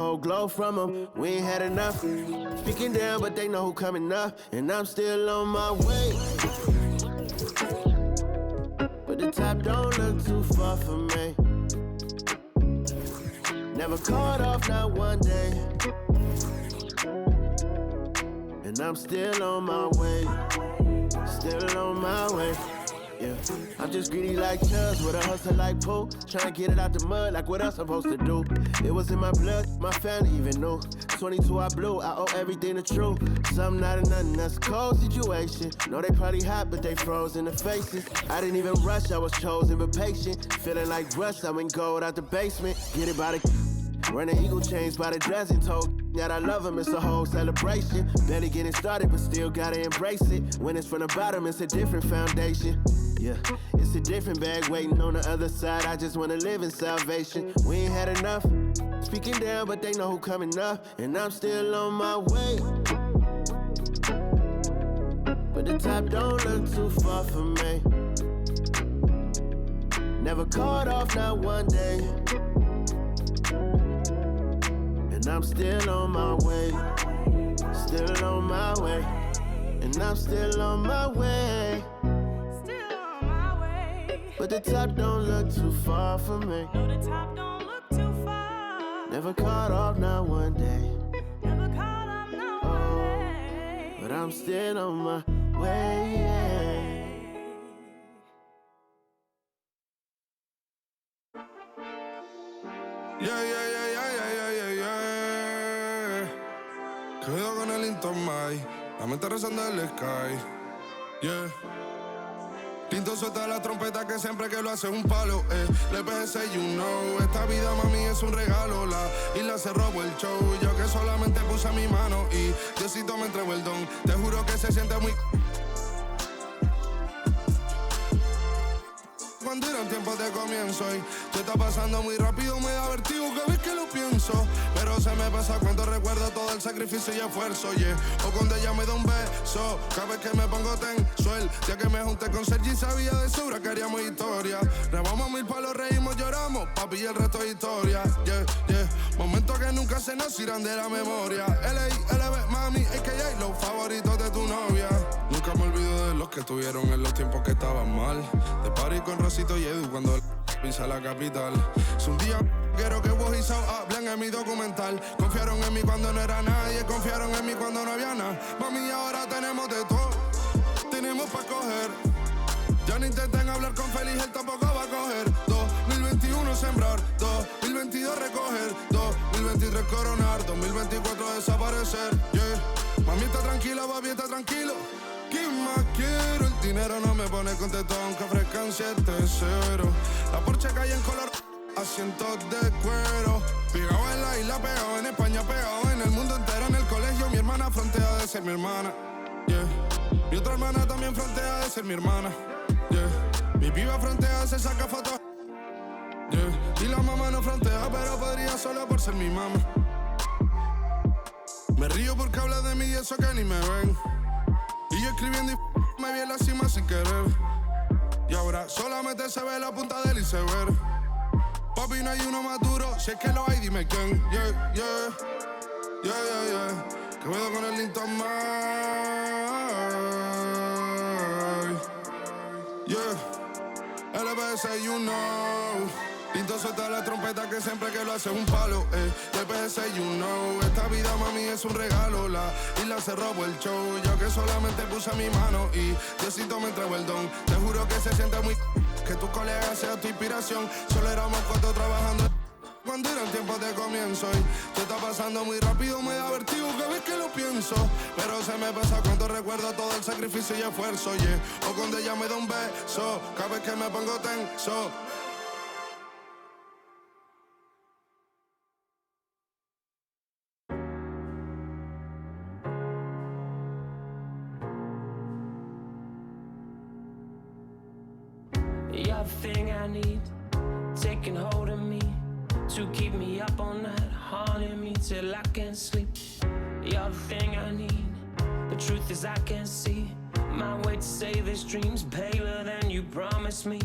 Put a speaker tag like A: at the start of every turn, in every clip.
A: whole glow from them. We ain't had enough. Speaking down, but they know who coming up. And I'm still on my way. But the top don't look too far for me. Never caught off, not one day. And I'm still on my way. Still on my way. Yeah, I'm just greedy like Chubbs with a hustle like Pooh. Tryna get it out the mud like what else I'm supposed to do. It was in my blood, my family even knew. 22 I blew, I owe everything to true. Something out of nothing, that's a cold situation. Know they probably hot, but they froze in the faces. I didn't even rush, I was chosen but patient. Feeling like Russ, I went gold out the basement. Get it by the running eagle chains by the dozen. Told that I love him, it's a whole celebration. Barely getting started, but still gotta embrace it. When it's from the bottom, it's a different foundation. Yeah, it's a different bag waiting on the other side. I just wanna live in salvation. We ain't had enough. Speaking down, but they know who coming up. And I'm still on my way. But the top don't look too far for me. Never caught off, not one day. And I'm still on my way. Still on my way. And I'm still on my way. But the top don't look too far for me.
B: No, the top don't look too far.
A: Never caught off, not one day.
B: Never caught off, not one day.
A: But I'm still on my way, yeah.
C: Cuidado con el Intomai, la mente rezando el sky, yeah. Tinto suelta la trompeta que siempre que lo hace es un palo, Le pensé, you know, esta vida mami es un regalo. La isla se robó el show, yo que solamente puse mi mano y Diosito me entregó el don. Te juro que se siente muy... Cuando eran tiempos de comienzo y te está pasando muy rápido, me da vertigo cada vez que lo pienso. Pero se me pasa cuando recuerdo todo el sacrificio y esfuerzo, yeah. O cuando ella me da un beso, cada vez que me pongo tenso. El día que me junté con Sergi sabía de sobra que haríamos historia. Rebamos 1000 palos, reímos, lloramos, papi, y el resto es historia, yeah, yeah. Momentos que nunca se nos irán de la memoria. L.A.L.B. mami, a.k.a. los favoritos de tu novia. Nunca me olvido de los que tuvieron en los tiempos que estaban mal. De party con Rosito y Edu cuando pisa la capital. Es un día quiero que vos y Sao hablen en mi documental. Confiaron en mí cuando no era nadie, confiaron en mí cuando no había nada. Mami, ahora tenemos de todo, tenemos pa' coger. Ya no intenten hablar con Feliz, él tampoco va a coger. 2021 sembrar, 2022 recoger, 2023 coronar, 2024 desaparecer, yeah. Mami está tranquila, papi está tranquilo. ¿Qué más quiero? El dinero no me pone contento aunque ofrezcan 7-0. La Porsche cae en color, asientos de cuero. Pegado en la isla, pegado en España, pegado en el mundo entero. En el colegio mi hermana frontea de ser mi hermana, yeah. Mi otra hermana también frontea de ser mi hermana, yeah. Mi piba frontea, se saca fotos, yeah. Y la mamá no frontea, pero podría solo por ser mi mamá. Me río porque habla de mí y eso que ni me ven. Y yo escribiendo y me vi en la cima sin querer. Y ahora solamente se ve la punta del iceberg. Papi, no hay uno más duro, si es que lo hay, dime quién. Yeah, yeah, yeah, yeah, yeah. Que puedo con el Linton yeah. LBS, you know. Tinto suelta la trompeta que siempre que lo hace es un palo, LBS, you know. Esta vida, mami, es un regalo. La isla se robó el show, yo que solamente puse mi mano y Diosito me entregó el don. Te juro que se siente muy... que tu colega sea tu inspiración. Solo éramos 4 trabajando cuando eran tiempos de comienzo y te está pasando muy rápido, me da vertigo cada vez que lo pienso. Pero se me pasa cuando recuerdo todo el sacrificio y esfuerzo, yeah. O cuando ella me da un beso, cada vez que me pongo tenso.
D: You're the thing I need, taking hold of me, to keep me up all night, haunting me till I can't sleep. You're the thing I need, the truth is I can't see my way to save this dream's paler than you promised me.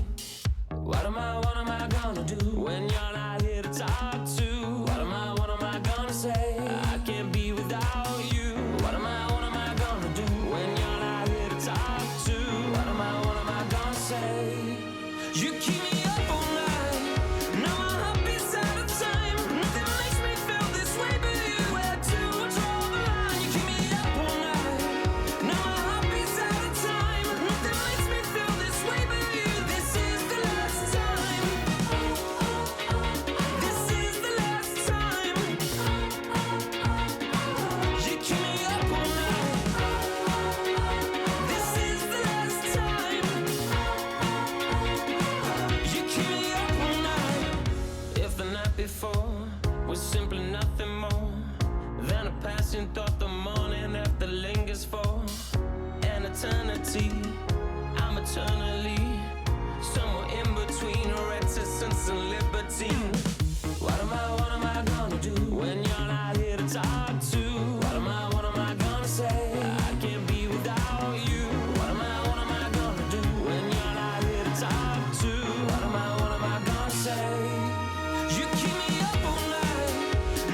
D: What am I gonna do when you're not here to talk to? What am I gonna wishing thought the morning after lingers for an eternity. I'm eternally somewhere in between reticence and libertine. What am I gonna do when you're not here to talk to? What am I gonna say? I can't be without you. What am I gonna do when you're not here to talk to? What am I gonna say? You keep me up all night.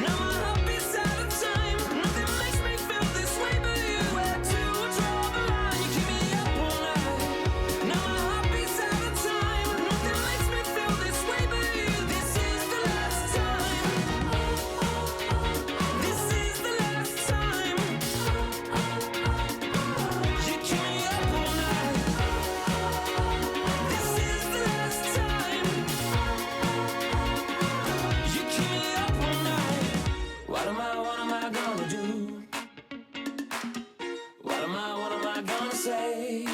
D: Now my heart beats out of time. Nothing makes me feel this way but you. Where to draw the line? You keep me up all night. Now my heart beats out of time. Nothing makes me feel this way but you. This is the last time. This is the last time. You keep me up all night. This is the last time. You keep me up all night. What am I gonna do? What am I gonna say?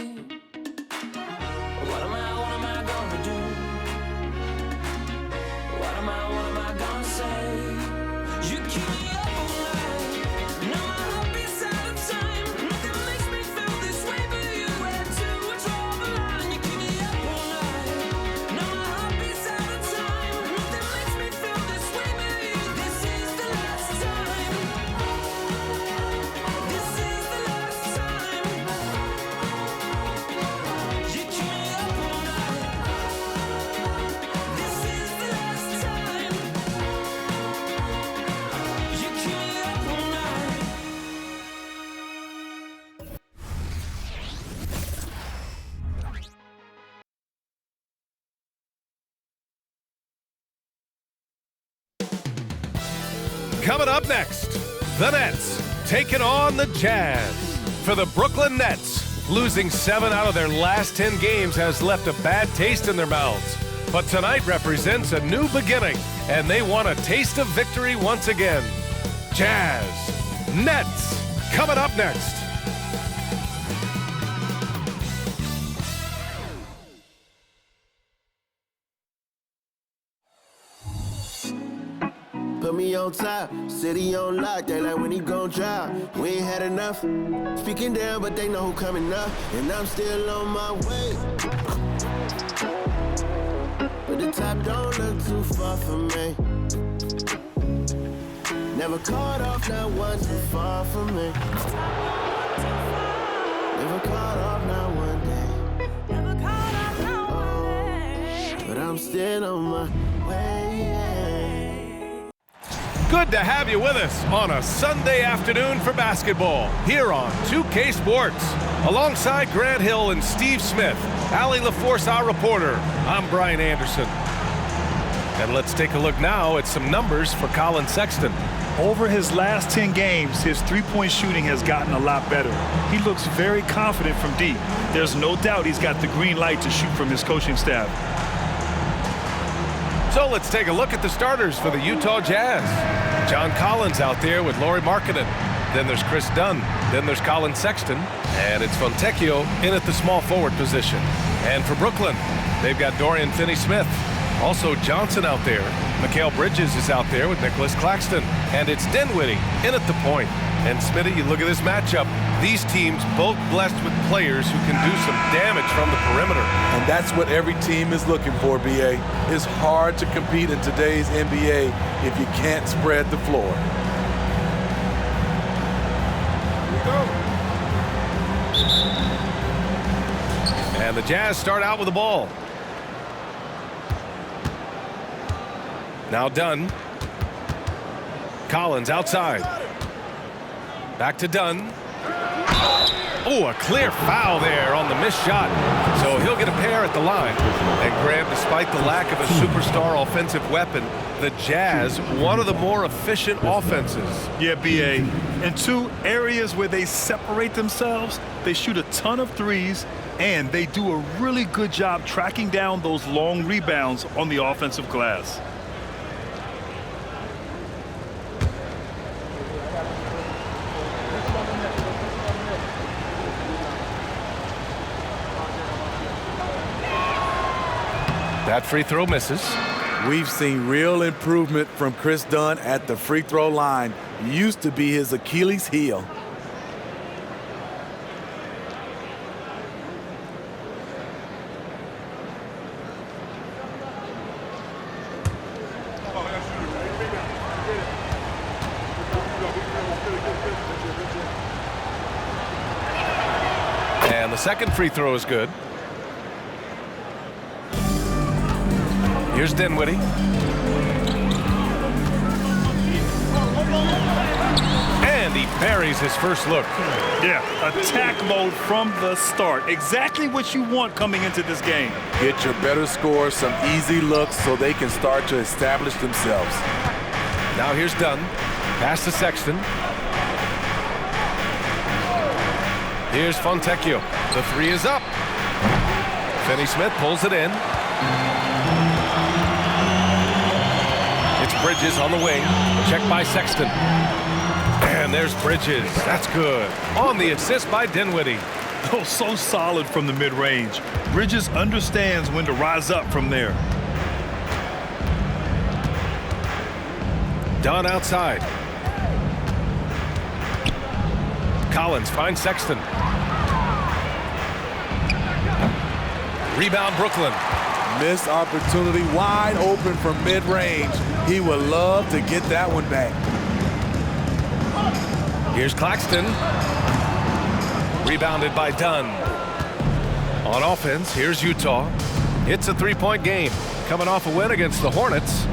D: What am I gonna do? What am I gonna say? You keep me up all night. Now my heart beats out of time. Nothing makes me feel this way but you. Where to draw the line? You keep me up all night. Now my heart beats out of time. Nothing makes me feel this way but you. This is the last time. This is the last time. You keep me up all night. This is the last time. You keep me up all night.
E: Coming up next, the Nets taking on the Jazz. For the Brooklyn Nets, losing 7 out of their last 10 games has left a bad taste in their mouths. But tonight represents a new beginning, and they want a taste of victory once again. Jazz, Nets, coming up next.
A: Put me on top, city on lock, they like when he gon' drop. We ain't had enough, speaking down, but they know who coming up. And I'm still on my way. But the top don't look too far from me. Never caught off, not one too far from me. Never caught off, not one day.
B: Never caught up, not one day.
A: But I'm still on my way.
E: Good to have you with us on a Sunday afternoon for basketball here on 2K Sports. Alongside Grant Hill and Steve Smith, Allie LaForce, our reporter, I'm Brian Anderson. And let's take a look now at some numbers for Colin Sexton.
F: Over his last 10 games, his three-point shooting has gotten a lot better. He looks very confident from deep. There's no doubt he's got the green light to shoot from his coaching staff.
E: So let's take a look at the starters for the Utah Jazz. John Collins out there with Lauri Markkanen. Then there's Chris Dunn. Then there's Colin Sexton. And it's Fontecchio in at the small forward position. And for Brooklyn, they've got Dorian Finney-Smith. Also Johnson out there. Mikal Bridges is out there with Nicholas Claxton. And it's Dinwiddie in at the point. And Smitty, you look at this matchup. These teams both blessed with players who can do some damage from the perimeter.
G: And that's what every team is looking for, BA. It's hard to compete in today's NBA if you can't spread the floor. Here we go.
E: And the Jazz start out with the ball. Now Dunn. Collins outside. Back to Dunn. Oh, a clear foul there on the missed shot. So he'll get a pair at the line. And Graham, despite the lack of a superstar offensive weapon, the Jazz, one of the more efficient offenses.
F: Yeah, BA. In two areas where they separate themselves, they shoot a ton of threes, and they do a really good job tracking down those long rebounds on the offensive glass.
E: That free throw misses.
G: We've seen real improvement from Chris Dunn at the free throw line. Used to be his Achilles heel.
E: And the second free throw is good. Here's Dinwiddie. And he buries his first look.
F: Yeah, attack mode from the start. Exactly what you want coming into this game.
G: Get your better scorers some easy looks so they can start to establish themselves.
E: Now here's Dunn. Pass to Sexton. Here's Fontecchio. The three is up. Finney-Smith pulls it in. It's Bridges on the wing. Checked by Sexton. And there's Bridges. That's good. On the assist by Dinwiddie.
F: Oh, so solid from the mid-range. Bridges understands when to rise up from there.
E: Dunn outside. Collins finds Sexton. Rebound Brooklyn.
G: Missed opportunity, wide open from mid-range. He would love to get that one back.
E: Here's Claxton. Rebounded by Dunn. On offense, here's Utah. It's a three-point game. Coming off a win against the Hornets.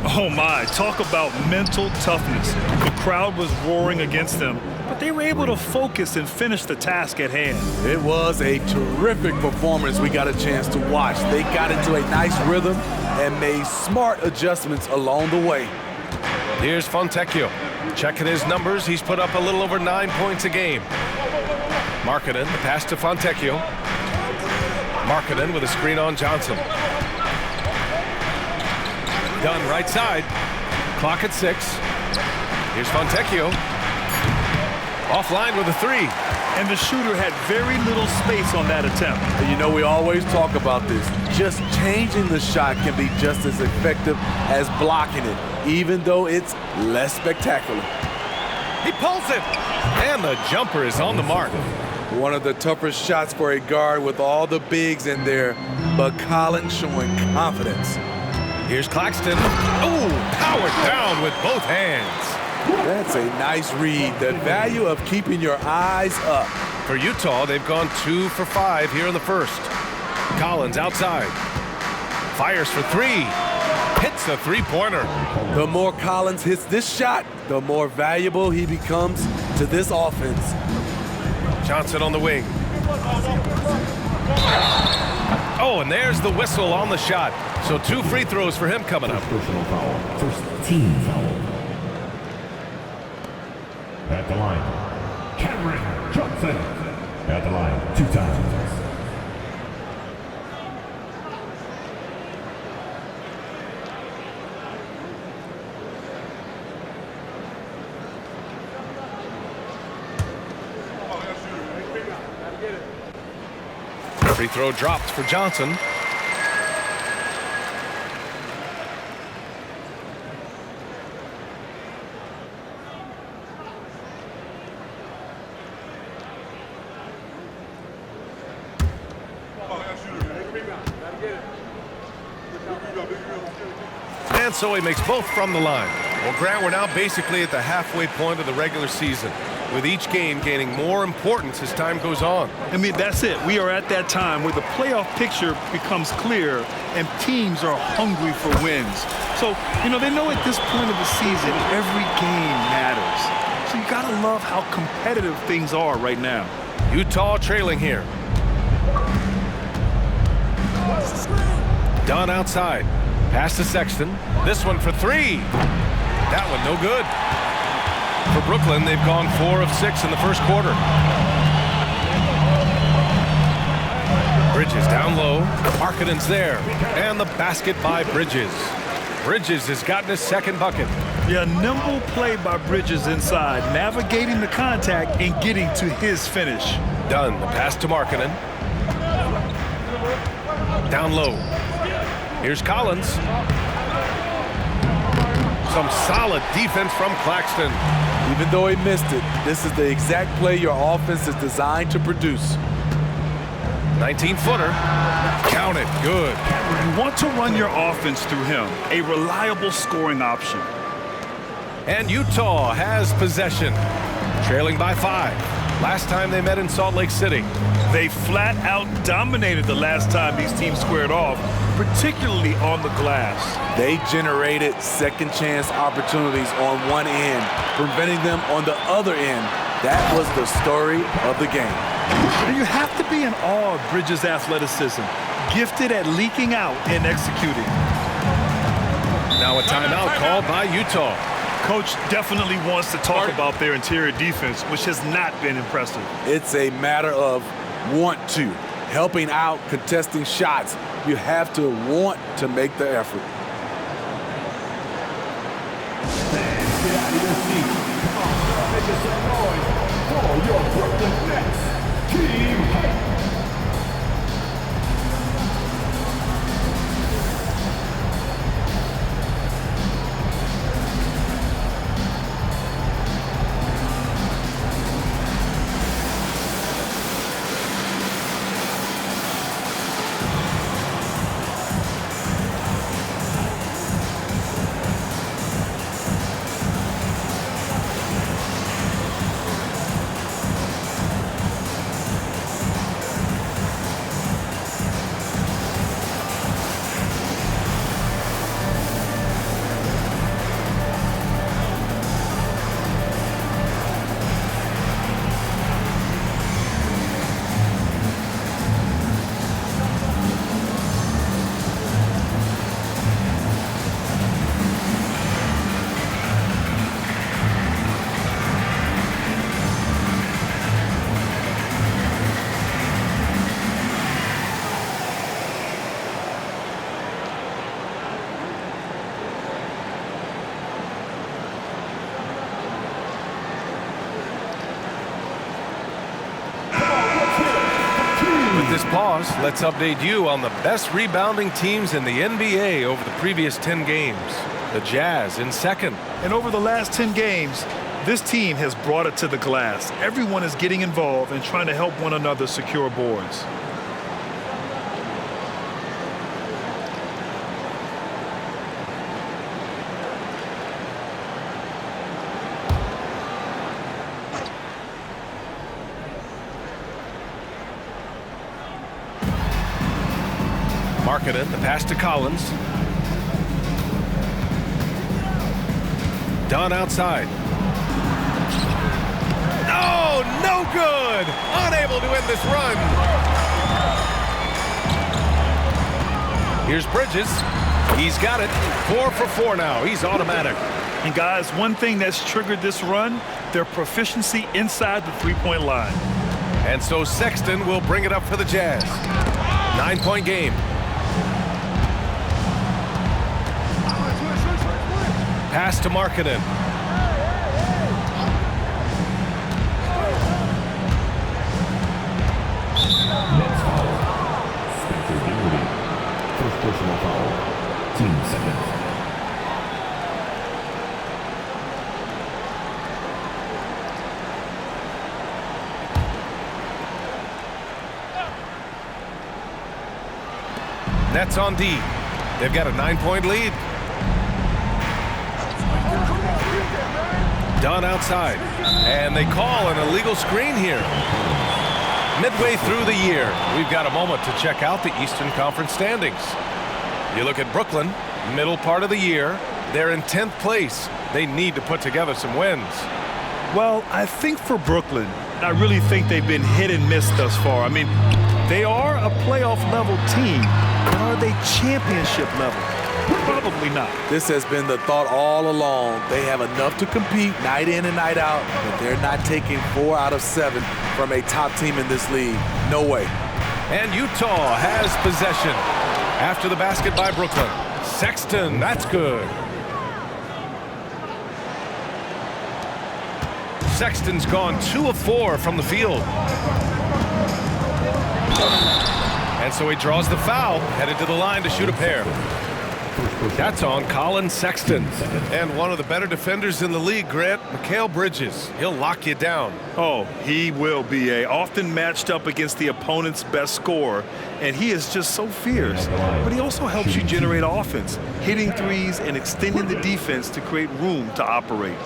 F: Oh my, talk about mental toughness. The crowd was roaring against them, but they were able to focus and finish the task at hand.
G: It was a terrific performance we got a chance to watch. They got into a nice rhythm and made smart adjustments along the way.
E: Here's Fontecchio. Checking his numbers, he's put up a little over 9 points a game. Markkanen, the pass to Fontecchio. Markkanen with a screen on Johnson. Dunn right side. Clock at 6. Here's Fontecchio. Offline with a three.
F: And the shooter had very little space on that attempt.
G: And you know, we always talk about this. Just changing the shot can be just as effective as blocking it, even though it's less spectacular.
E: He pulls it. And the jumper is on the mark.
G: One of the toughest shots for a guard with all the bigs in there, but Colin showing confidence.
E: Here's Claxton. Ooh, powered down with both hands.
G: That's a nice read. The value of keeping your eyes up.
E: For Utah, they've gone 2 for 5 here in the first. Collins outside. Fires for three. Hits the three-pointer.
G: The more Collins hits this shot, the more valuable he becomes to this offense.
E: Johnson on the wing. Oh, and there's the whistle on the shot. So 2 free throws for him coming up.
H: Personal foul. First team foul. At the line, Cameron Johnson. At the line, 2 times.
E: Free throw dropped for Johnson. And so he makes both from the line. Well, Grant, we're now basically at the halfway point of the regular season, with each game gaining more importance as time goes on.
F: I mean, that's it. We are at that time where the playoff picture becomes clear and teams are hungry for wins. So, you know, they know at this point of the season, every game matters. So you got to love how competitive things are right now.
E: Utah trailing here. Dunn outside. Pass to Sexton. This one for three. That one no good. For Brooklyn, they've gone 4 of 6 in the first quarter. Bridges down low. Markkanen's there. And the basket by Bridges. Bridges has gotten his second bucket.
F: Yeah, nimble play by Bridges inside, navigating the contact and getting to his finish.
E: Dunn, the pass to Markkanen. Down low. Here's Collins. some solid defense from Claxton.
G: Even though he missed it, this is the exact play your offense is designed to produce.
E: 19-footer. Count it. Good.
F: You want to run your offense through him, a reliable scoring option.
E: And Utah has possession, trailing by 5. Last time they met in Salt Lake City.
F: They flat out dominated the last time these teams squared off, particularly on the glass.
G: They generated second chance opportunities on one end, preventing them on the other end. That was the story of the game.
F: You have to be in awe of Bridges' athleticism, gifted at leaking out and executing.
E: Now a timeout called by Utah.
F: Coach definitely wants to talk about their interior defense, which has not been impressive.
G: It's a matter of want to. Helping out, contesting shots. You have to want to make the effort.
H: Get out of your seat. Come on, make some noise for your Brooklyn Nets. Team Hype.
E: This pause, let's update you on the best rebounding teams in the NBA over the previous 10 games. The Jazz in second.
F: And over the last 10 games, this team has brought it to the glass. Everyone is getting involved and trying to help one another secure boards.
E: Marketed, the pass to Collins. Dunn outside. Oh, no good! Unable to end this run. Here's Bridges. He's got it. 4 for 4 now. He's automatic.
F: And guys, one thing that's triggered this run, their proficiency inside the three-point line.
E: And so Sexton will bring it up for the Jazz. 9-point game. Pass to Markkanen.
H: Next foul. Spencer Dinwiddie. First personal foul. Team second.
E: Nets on D. They've got a 9-point lead. Dunn outside. And they call an illegal screen here. Midway through the year, we've got a moment to check out the Eastern Conference standings. You look at Brooklyn, middle part of the year. They're in 10th place. They need to put together some wins.
F: Well, I think for Brooklyn, I really think they've been hit and miss thus far. I mean, they are a playoff level team, but are they championship level? Probably not.
G: This has been the thought all along. They have enough to compete night in and night out, but they're not taking 4 out of 7 from a top team in this league. No way.
E: And Utah has possession. After the basket by Brooklyn. Sexton, that's good. Sexton's gone 2 of 4 from the field. And so he draws the foul, headed to the line to shoot a pair. That's on Colin Sexton. And one of the better defenders in the league, Grant, Mikal Bridges. He'll lock you down.
F: Oh, he will be often matched up against the opponent's best scorer, and he is just so fierce. But he also helps you generate offense, hitting threes and extending the defense to create room to operate.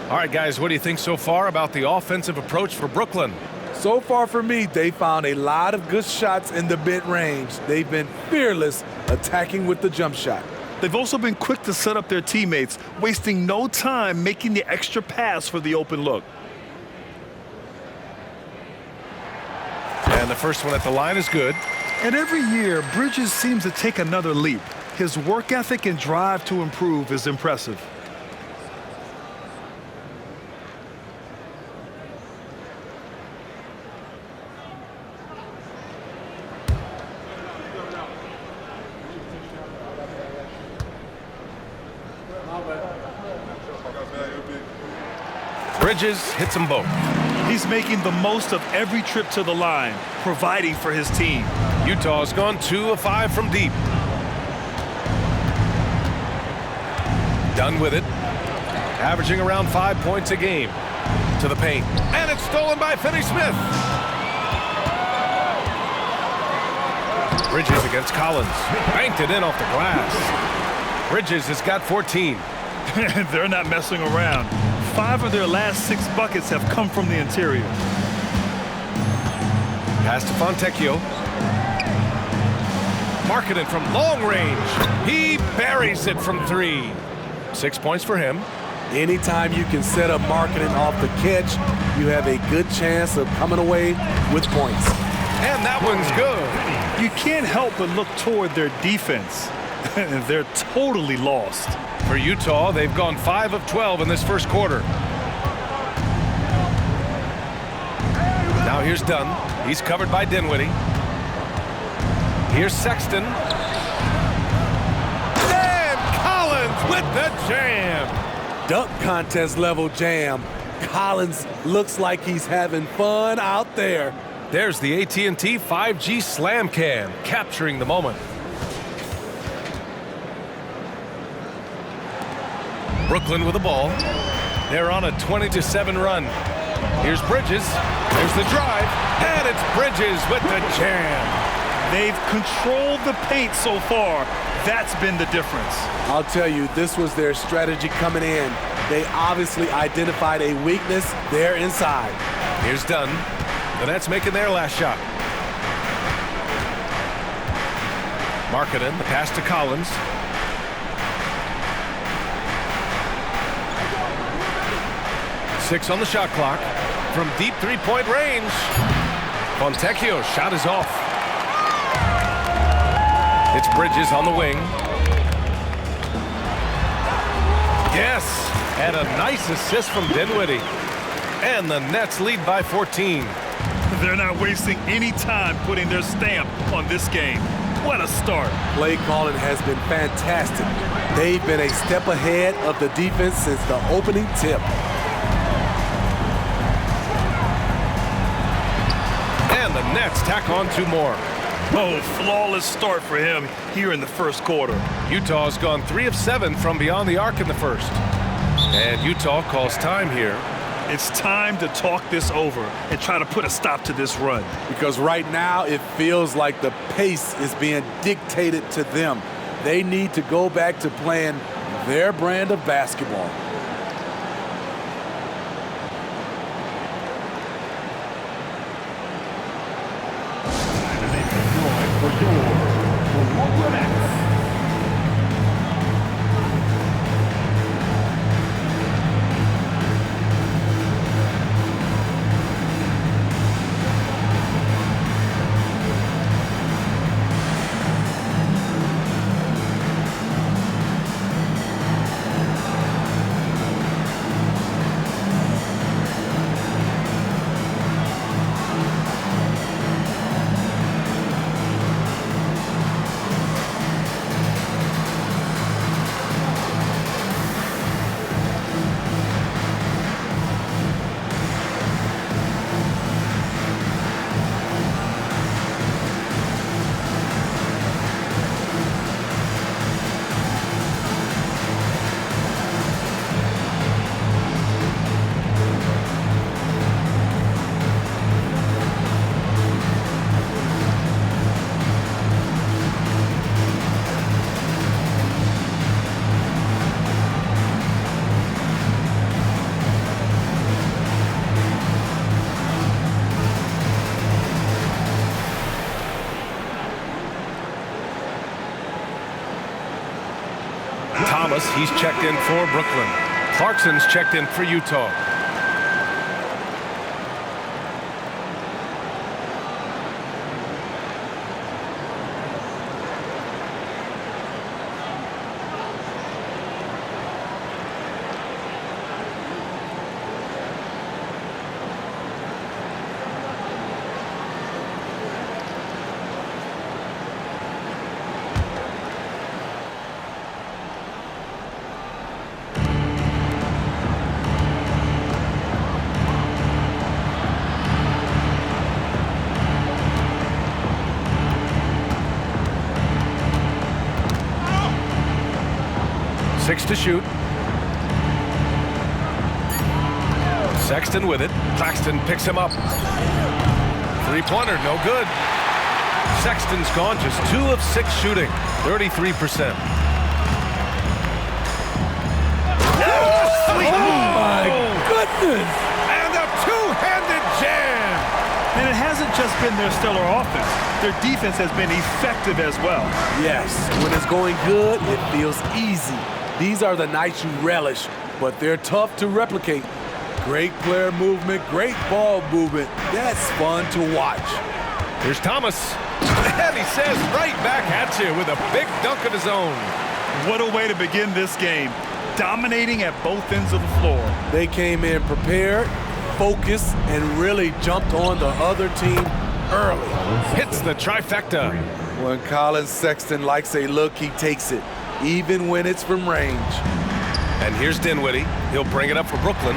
E: All right, guys, what do you think so far about the offensive approach for Brooklyn?
G: So far for me, they found a lot of good shots in the mid-range. They've been fearless attacking with the jump shot.
F: They've also been quick to set up their teammates, wasting no time making the extra pass for the open look.
E: And the first one at the line is good.
F: And every year, Bridges seems to take another leap. His work ethic and drive to improve is impressive.
E: Bridges hits them both.
F: He's making the most of every trip to the line, providing for his team.
E: Utah's gone 2 of 5 from deep. Done with it. Averaging around 5 points a game. To the paint. And it's stolen by Finney-Smith. Bridges against Collins. Banked it in off the glass. Bridges has got 14.
F: They're not messing around. 5 of their last 6 buckets have come from the interior.
E: Pass to Fontecchio. Marketing from long range. He buries it from 3. 6 points for him.
G: Anytime you can set up Marketing off the catch, you have a good chance of coming away with points.
E: And that one's good.
F: You can't help but look toward their defense. They're totally lost.
E: For Utah, they've gone 5 of 12 in this first quarter. Now here's Dunn. He's covered by Dinwiddie. Here's Sexton. And Collins with the jam.
G: Dunk contest level jam. Collins looks like he's having fun out there.
E: There's the AT&T 5G Slam Cam, capturing the moment. Brooklyn with the ball. They're on a 20-7 run. Here's Bridges. There's the drive. And it's Bridges with the jam.
F: They've controlled the paint so far. That's been the difference.
G: I'll tell you, this was their strategy coming in. They obviously identified a weakness there inside.
E: Here's Dunn. The Nets making their last shot. Markkanen, the pass to Collins. Six on the shot clock. From deep three-point range. Fontecchio's shot is off. It's Bridges on the wing. Yes, and a nice assist from Dinwiddie. And the Nets lead by 14.
F: They're not wasting any time putting their stamp on this game. What a start.
G: Play calling has been fantastic. They've been a step ahead of the defense since the opening tip.
E: And the Nets tack on 2 more.
F: Oh, flawless start for him here in the first quarter.
E: Utah's gone 3 of 7 from beyond the arc in the first. And Utah calls time here.
F: It's time to talk this over and try to put a stop to this run.
G: Because right now it feels like the pace is being dictated to them. They need to go back to playing their brand of basketball.
E: Thomas, he's checked in for Brooklyn. Clarkson's checked in for Utah. Six to shoot. Sexton with it. Claxton picks him up. Three-pointer, no good. Sexton's gone just 2 of 6 shooting, 33%.
F: Oh, my goodness!
E: And a two-handed jam!
F: And it hasn't just been their stellar offense. Their defense has been effective as well.
G: Yes, when it's going good, it feels easy. These are the nights you relish, but they're tough to replicate. Great player movement, great ball movement. That's fun to watch.
E: Here's Thomas. And he says right back at you with a big dunk of his own.
F: What a way to begin this game. Dominating at both ends of the floor.
G: They came in prepared, focused, and really jumped on the other team early.
E: Hits the trifecta.
G: When Colin Sexton likes a look, he takes it, even when it's from range.
E: And here's Dinwiddie. He'll bring it up for Brooklyn.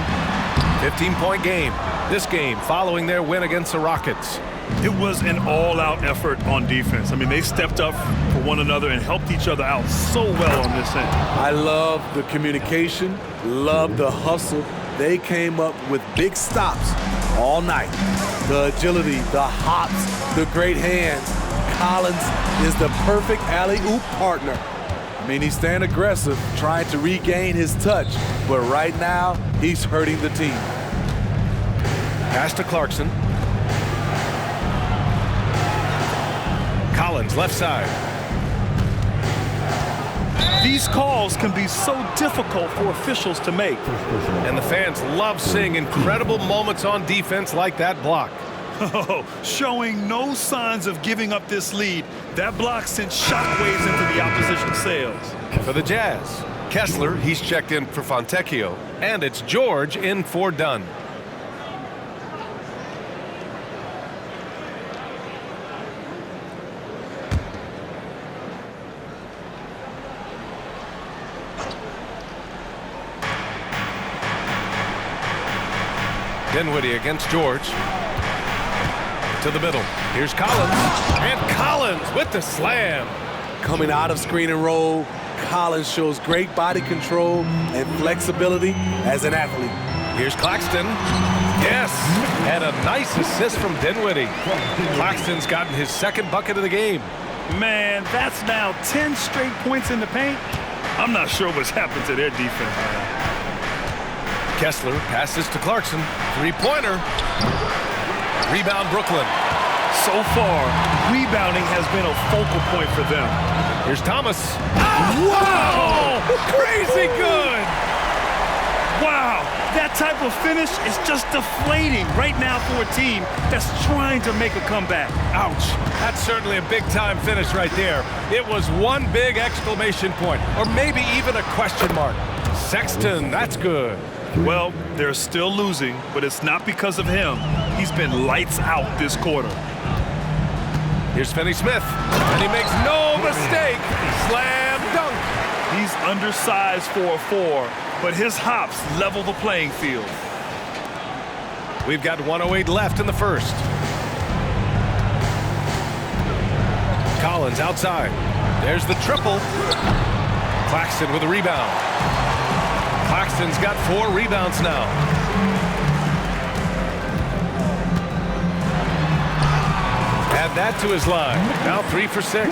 E: 15-point game. This game following their win against the Rockets.
F: It was an all-out effort on defense. I mean, they stepped up for one another and helped each other out so well on this end.
G: I love the communication, love the hustle. They came up with big stops all night. The agility, the hops, the great hands. Collins is the perfect alley-oop partner. I mean, he's staying aggressive, trying to regain his touch, but right now, he's hurting the team.
E: Pass to Clarkson. Collins, left side.
F: These calls can be so difficult for officials to make.
E: And the fans love seeing incredible moments on defense like that block.
F: Showing no signs of giving up this lead. That block sent shockwaves into the opposition's sails.
E: For the Jazz, Kessler, he's checked in for Fontecchio. And it's George in for Dunn. Dinwiddie against George. To the middle. Here's Collins. And Collins with the slam.
G: Coming out of screen and roll, Collins shows great body control and flexibility as an athlete.
E: Here's Claxton. Yes, and a nice assist from Dinwiddie. Claxton's gotten his second bucket of the game.
F: Man, that's now 10 straight points in the paint. I'm not sure what's happened to their defense.
E: Kessler passes to Clarkson. Three-pointer. Rebound Brooklyn.
F: So far, rebounding has been a focal point for them.
E: Here's Thomas. Wow! Crazy good!
F: Wow, that type of finish is just deflating right now for a team that's trying to make a comeback.
E: Ouch. That's certainly a big-time finish right there. It was one big exclamation point, or maybe even a question mark. Sexton, that's good.
F: Well, they're still losing, but it's not because of him. He's been lights out this quarter.
E: Here's Finney-Smith, and he makes no mistake. Slam dunk.
F: He's undersized for a 4, but his hops level the playing field.
E: We've got 1:08 left in the first. Collins outside. There's the triple. Claxton with a rebound. Claxton's got 4 rebounds now. Add that to his line. Now 3 for 6.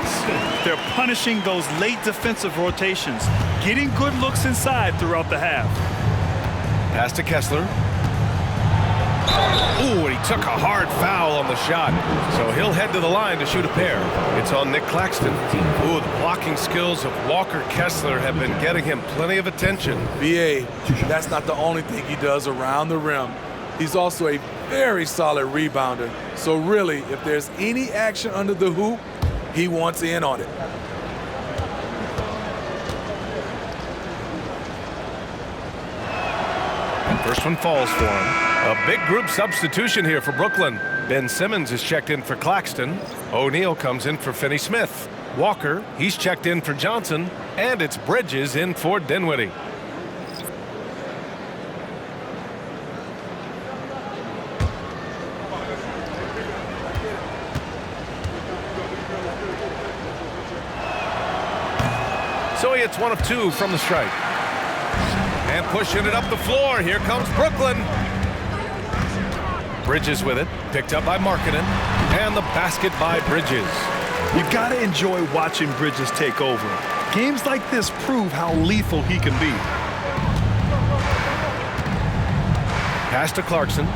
F: They're punishing those late defensive rotations, getting good looks inside throughout the half.
E: Pass to Kessler. Ooh, and he took a hard foul on the shot. So he'll head to the line to shoot a pair. It's on Nick Claxton. Ooh, the blocking skills of Walker Kessler have been getting him plenty of attention.
G: BA, that's not the only thing he does around the rim. He's also a very solid rebounder. So really, if there's any action under the hoop, he wants in on it.
E: First one falls for him. A big group substitution here for Brooklyn. Ben Simmons is checked in for Claxton. O'Neal comes in for Finney-Smith. Walker, he's checked in for Johnson. And it's Bridges in for Dinwiddie. So he hits one of two from the stripe. And pushing it up the floor. Here comes Brooklyn. Bridges with it. Picked up by Markkanen. And the basket by Bridges.
F: You gotta enjoy watching Bridges take over. Games like this prove how lethal he can be.
E: Pass to Clarkson.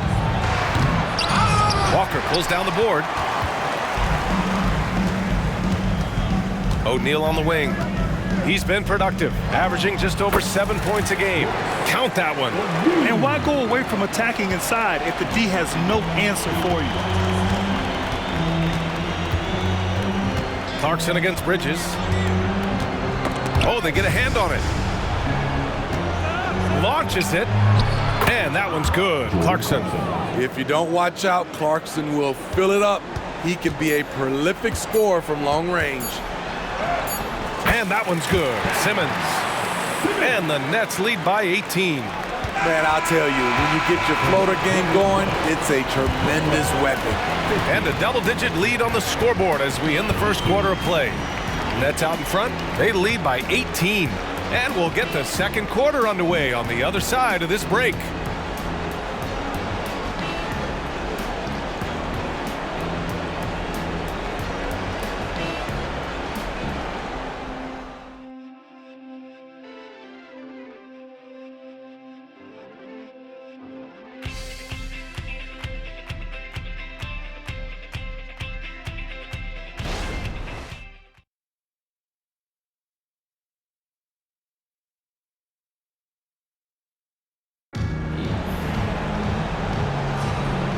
E: Walker pulls down the board. O'Neal on the wing. He's been productive, averaging just over 7 points a game. Count that one.
F: And why go away from attacking inside if the D has no answer for you?
E: Clarkson against Bridges. Oh, they get a hand on it. Launches it. And that one's good. Clarkson.
G: If you don't watch out, Clarkson will fill it up. He can be a prolific scorer from long range.
E: And that one's good. Simmons. And the Nets lead by 18.
G: Man, I'll tell you, when you get your floater game going, it's a tremendous weapon.
E: And a double-digit lead on the scoreboard as we end the first quarter of play. Nets out in front. They lead by 18. And we'll get the second quarter underway on the other side of this break.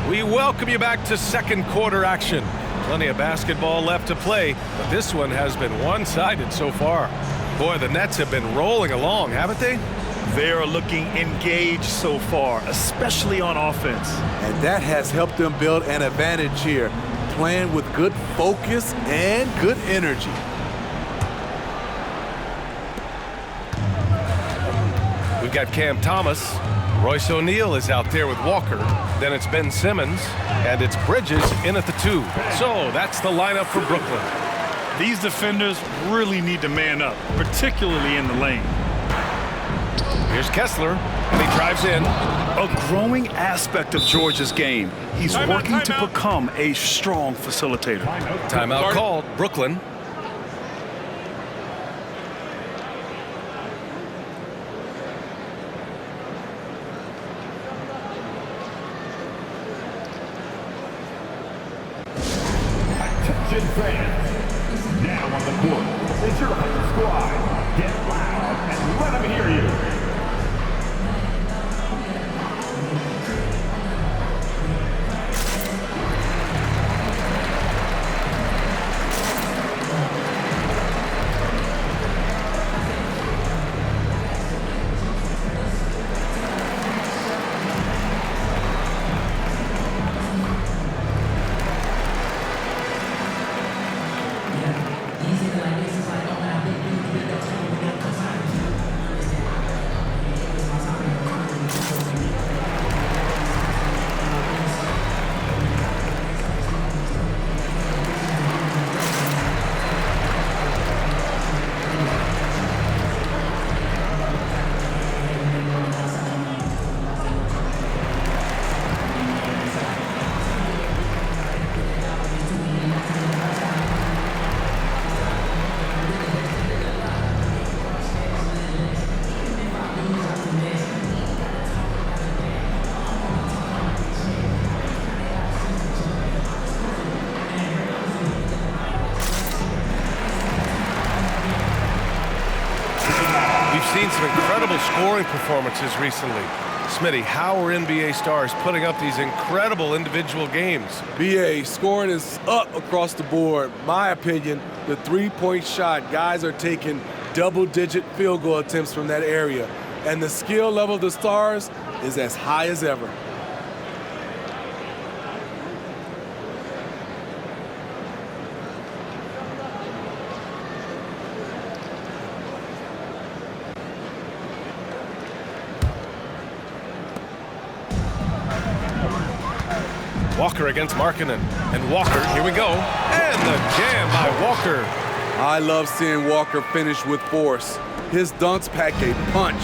E: We welcome you back to second quarter action. Plenty of basketball left to play, but this one has been one-sided so far. Boy, the Nets have been rolling along, haven't they?
F: They're looking engaged so far, especially on offense.
G: And that has helped them build an advantage here, playing with good focus and good energy.
E: We've got Cam Thomas. Royce O'Neal is out there with Walker. Then it's Ben Simmons, and it's Bridges in at the 2. So that's the lineup for Brooklyn.
F: These defenders really need to man up, particularly in the lane.
E: Here's Kessler, and he drives in.
F: A growing aspect of George's game. He's working to become a strong facilitator.
E: Timeout called, Brooklyn.
H: Attention fans, now on the court, it's your home squad. Get loud and let them hear you.
E: some incredible scoring performances recently. Smitty, how are NBA stars putting up these incredible individual games?
G: BA, scoring is up across the board. My opinion, the three-point shot, guys are taking double-digit field goal attempts from that area. And the skill level of the stars is as high as ever.
E: Walker against Markkanen. And Walker, here we go. And the jam by Walker.
G: I love seeing Walker finish with force. His dunks pack a punch.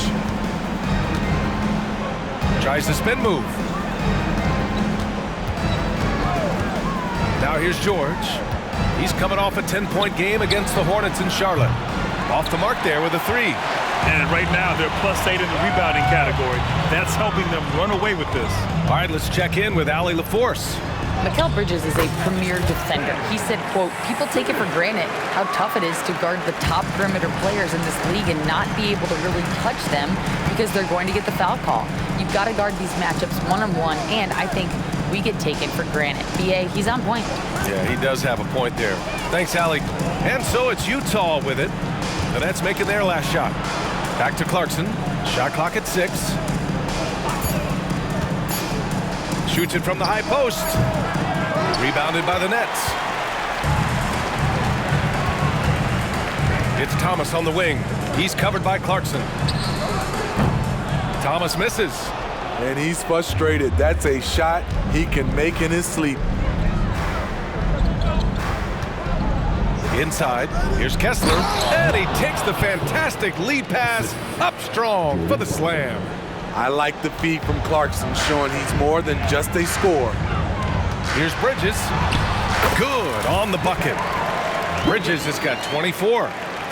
E: Tries the spin move. Now here's George. He's coming off a 10-point game against the Hornets in Charlotte. Off the mark there with a three.
F: And right now, they're +8 in the rebounding category. That's helping them run away with this.
E: All right, let's check in with Allie LaForce.
I: Mikal Bridges is a premier defender. He said, quote, people take it for granted how tough it is to guard the top perimeter players in this league and not be able to really touch them because they're going to get the foul call. You've got to guard these matchups one-on-one, and I think we get taken for granted. BA, he's on point.
E: Yeah, he does have a point there. Thanks, Allie. And so it's Utah with it. The Nets making their last shot. Back to Clarkson. Shot clock at 6. Shoots it from the high post. Rebounded by the Nets. It's Thomas on the wing. He's covered by Clarkson. Thomas misses.
G: And he's frustrated. That's a shot he can make in his sleep.
E: Inside, here's Kessler, and he takes the fantastic lead pass up strong for the slam.
G: I like the feed from Clarkson, showing he's more than just a scorer.
E: Here's Bridges. Good on the bucket. Bridges has got 24.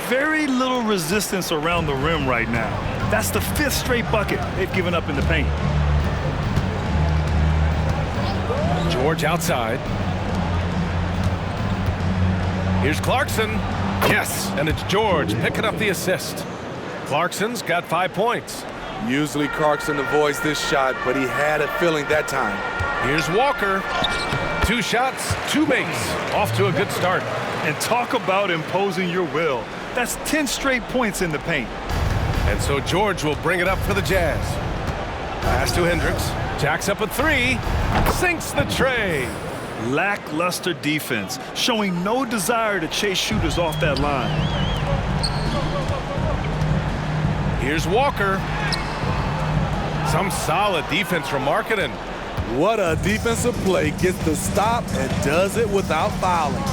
F: Very little resistance around the rim right now. That's the 5th straight bucket they've given up in the paint.
E: George outside. Here's Clarkson. Yes, and it's George picking up the assist. Clarkson's got 5 points.
G: Usually Clarkson avoids this shot, but he had a feeling that time.
E: Here's Walker. 2 shots, 2 makes. Off to a good start.
F: And talk about imposing your will. That's 10 straight points in the paint.
E: And so George will bring it up for the Jazz. Pass to Hendricks. Jacks up a 3. Sinks the tray.
F: Lackluster defense, showing no desire to chase shooters off that line.
E: Here's Walker. Some solid defense from Markkanen.
G: What a defensive play. Gets the stop and does it without fouling.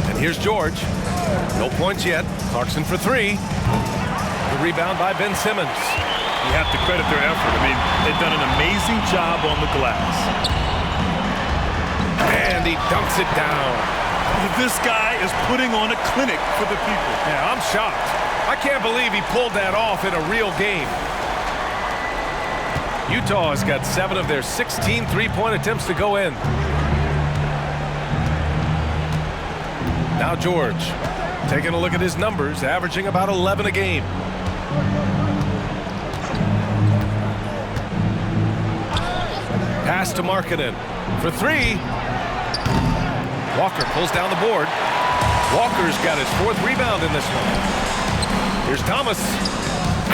E: And here's George. No points yet. Clarkson for 3. The rebound by Ben Simmons.
F: You have to credit their effort. I mean, they've done an amazing job on the glass.
E: And he dunks it down.
F: This guy is putting on a clinic for the people.
E: Yeah, I'm shocked. I can't believe he pulled that off in a real game. Utah has got 7 of their 16 three-point attempts to go in. Now George, taking a look at his numbers, averaging about 11 a game. Pass to Markkanen for 3. Walker pulls down the board. Walker's got his 4th rebound in this one. Here's Thomas,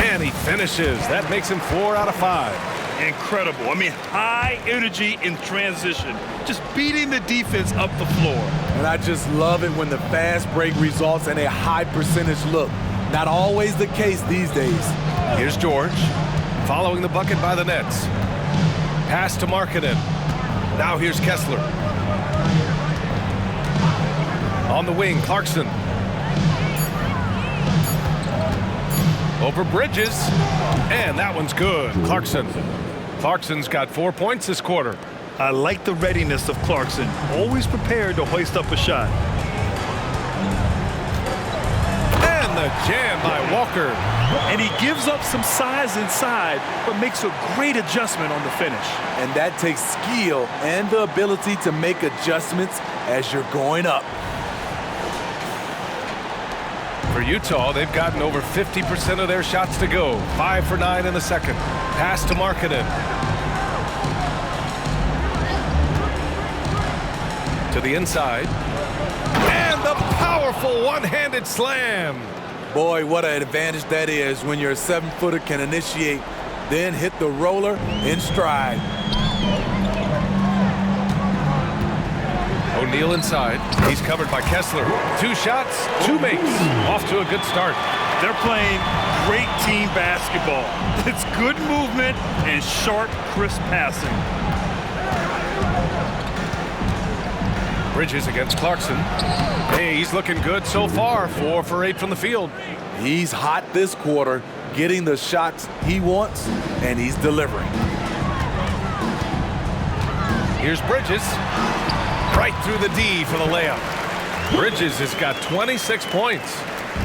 E: and he finishes. That makes him 4 out of 5.
F: Incredible. I mean, high energy in transition. Just beating the defense up the floor.
G: And I just love it when the fast break results in a high percentage look. Not always the case these days.
E: Here's George, following the bucket by the Nets. Pass to Markkanen. Now here's Kessler. On the wing, Clarkson. Over Bridges. And that one's good. Clarkson. Clarkson's got 4 points this quarter.
F: I like the readiness of Clarkson. Always prepared to hoist up a shot.
E: And the jam by Walker.
F: And he gives up some size inside, but makes a great adjustment on the finish.
G: And that takes skill and the ability to make adjustments as you're going up.
E: For Utah, they've gotten over 50% of their shots to go. 5 for 9 in the second. Pass to Markkanen. To the inside. And the powerful one-handed slam.
G: Boy, what an advantage that is when your 7-footer can initiate, then hit the roller in stride.
E: O'Neal inside. He's covered by Kessler. 2 shots, 2 makes. Off to a good start.
F: They're playing great team basketball. It's good movement and sharp, crisp passing.
E: Bridges against Clarkson. Hey, he's looking good so far. 4 for 8 from the field.
G: He's hot this quarter, getting the shots he wants, and he's delivering.
E: Here's Bridges. Right through the D for the layup. Bridges has got 26 points.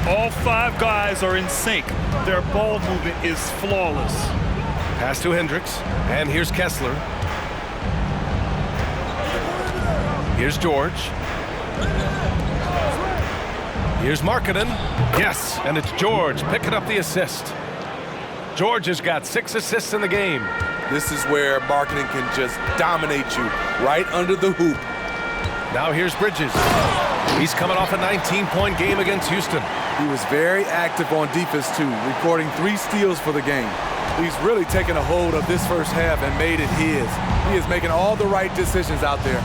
F: All 5 guys are in sync. Their ball movement is flawless.
E: Pass to Hendricks. And here's Kessler. Here's George. Here's Markkanen. Yes, and it's George picking up the assist. George has got 6 assists in the game.
G: This is where Markkanen can just dominate you right under the hoop.
E: Now here's Bridges. He's coming off a 19-point game against Houston.
G: He was very active on defense, too, recording 3 steals for the game. He's really taken a hold of this first half and made it his. He is making all the right decisions out there.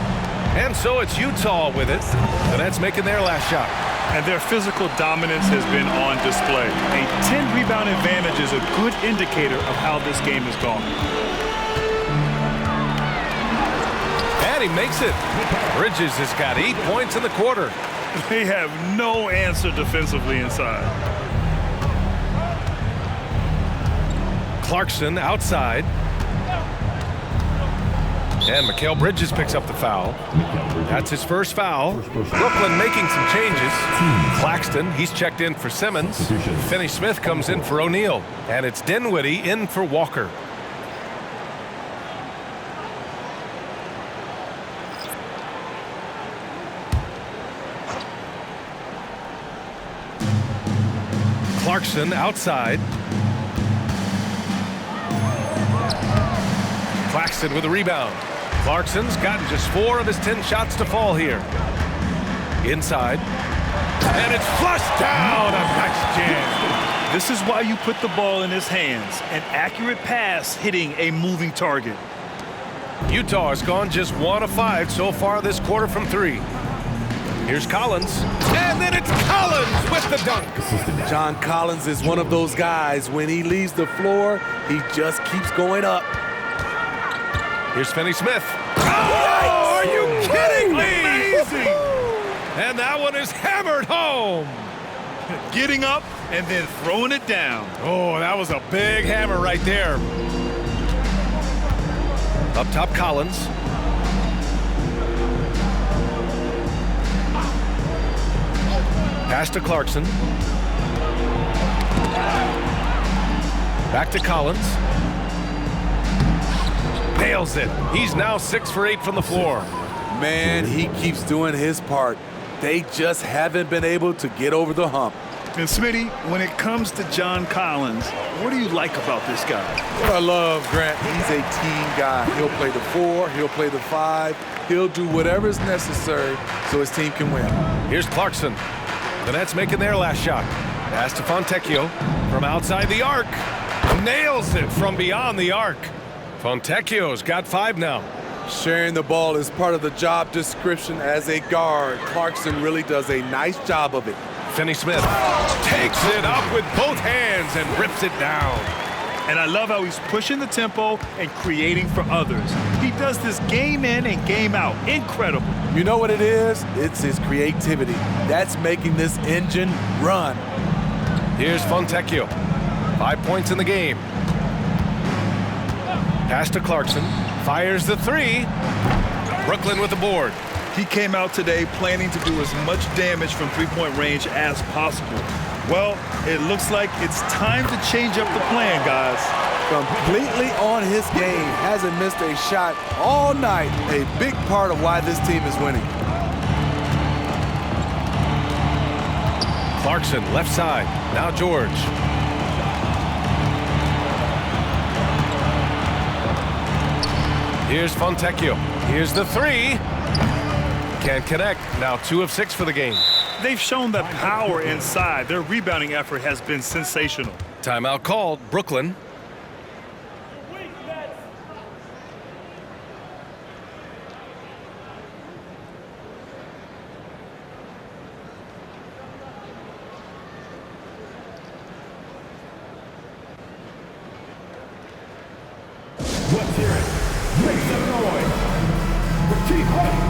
E: And so it's Utah with it. The Nets making their last shot.
F: And their physical dominance has been on display. A 10-rebound advantage is a good indicator of how this game has gone.
E: And he makes it. Bridges has got 8 points in the quarter.
F: They have no answer defensively inside.
E: Clarkson outside. And Mikal Bridges picks up the foul. That's his first foul. Brooklyn making some changes. Claxton, he's checked in for Simmons. Finney-Smith comes in for O'Neal. And it's Dinwiddie in for Walker. Clarkson outside. Claxton with a rebound. Clarkson's gotten just 4 of his 10 shots to fall here. Inside. And it's flushed down. A nice jam.
F: This is why you put the ball in his hands. An accurate pass hitting a moving target.
E: Utah has gone just 1 of 5 so far this quarter from 3. Here's Collins. And then it's Collins with the dunk.
G: John Collins is one of those guys. When he leaves the floor, he just keeps going up.
E: Here's Finney-Smith. Oh, are you kidding me?
F: Amazing!
E: And that one is hammered home.
F: Getting up and then throwing it down.
E: Oh, that was a big hammer right there. Up top, Collins. Pass to Clarkson. Back to Collins. Nails it. He's now 6 for 8 from the floor.
G: Man, he keeps doing his part. They just haven't been able to get over the hump.
F: And Smitty, when it comes to John Collins, what do you like about this guy?
G: What I love, Grant, he's a team guy. He'll play the 4, he'll play the 5. He'll do whatever's necessary so his team can win.
E: Here's Clarkson. The Nets making their last shot. Pass to Fontecchio from outside the arc. Nails it from beyond the arc. Fontecchio's got 5 now.
G: Sharing the ball is part of the job description as a guard. Clarkson really does a nice job of it.
E: Finney-Smith takes it up with both hands and rips it down.
F: And I love how he's pushing the tempo and creating for others. He does this game in and game out. Incredible.
G: You know what it is? It's his creativity. That's making this engine run.
E: Here's Fontecchio. 5 points in the game. Pass to Clarkson. Fires the 3. Brooklyn with the board.
F: He came out today planning to do as much damage from three-point range as possible. Well, it looks like it's time to change up the plan, guys.
G: Completely on his game. Hasn't missed a shot all night. A big part of why this team is winning.
E: Clarkson, left side. Now George. Here's Fontecchio. Here's the three. Can't connect. Now 2 of 6 for the game.
F: They've shown that power inside. Their rebounding effort has been sensational.
E: Timeout called. Brooklyn.
H: Let's hear it. Make some noise for Team White.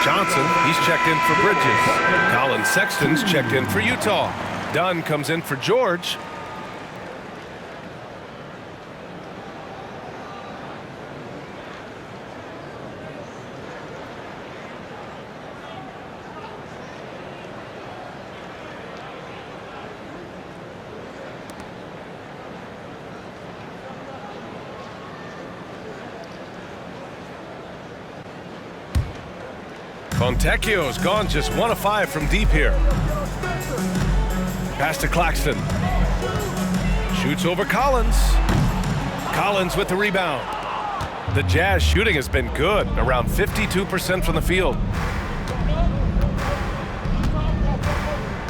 E: Johnson, he's checked in for Bridges. Colin Sexton's checked in for Utah. Dunn comes in for George. Fontecchio's gone just 1 of 5 from deep here. Pass to Claxton. Shoots over Collins. Collins with the rebound. The Jazz shooting has been good, around 52% from the field.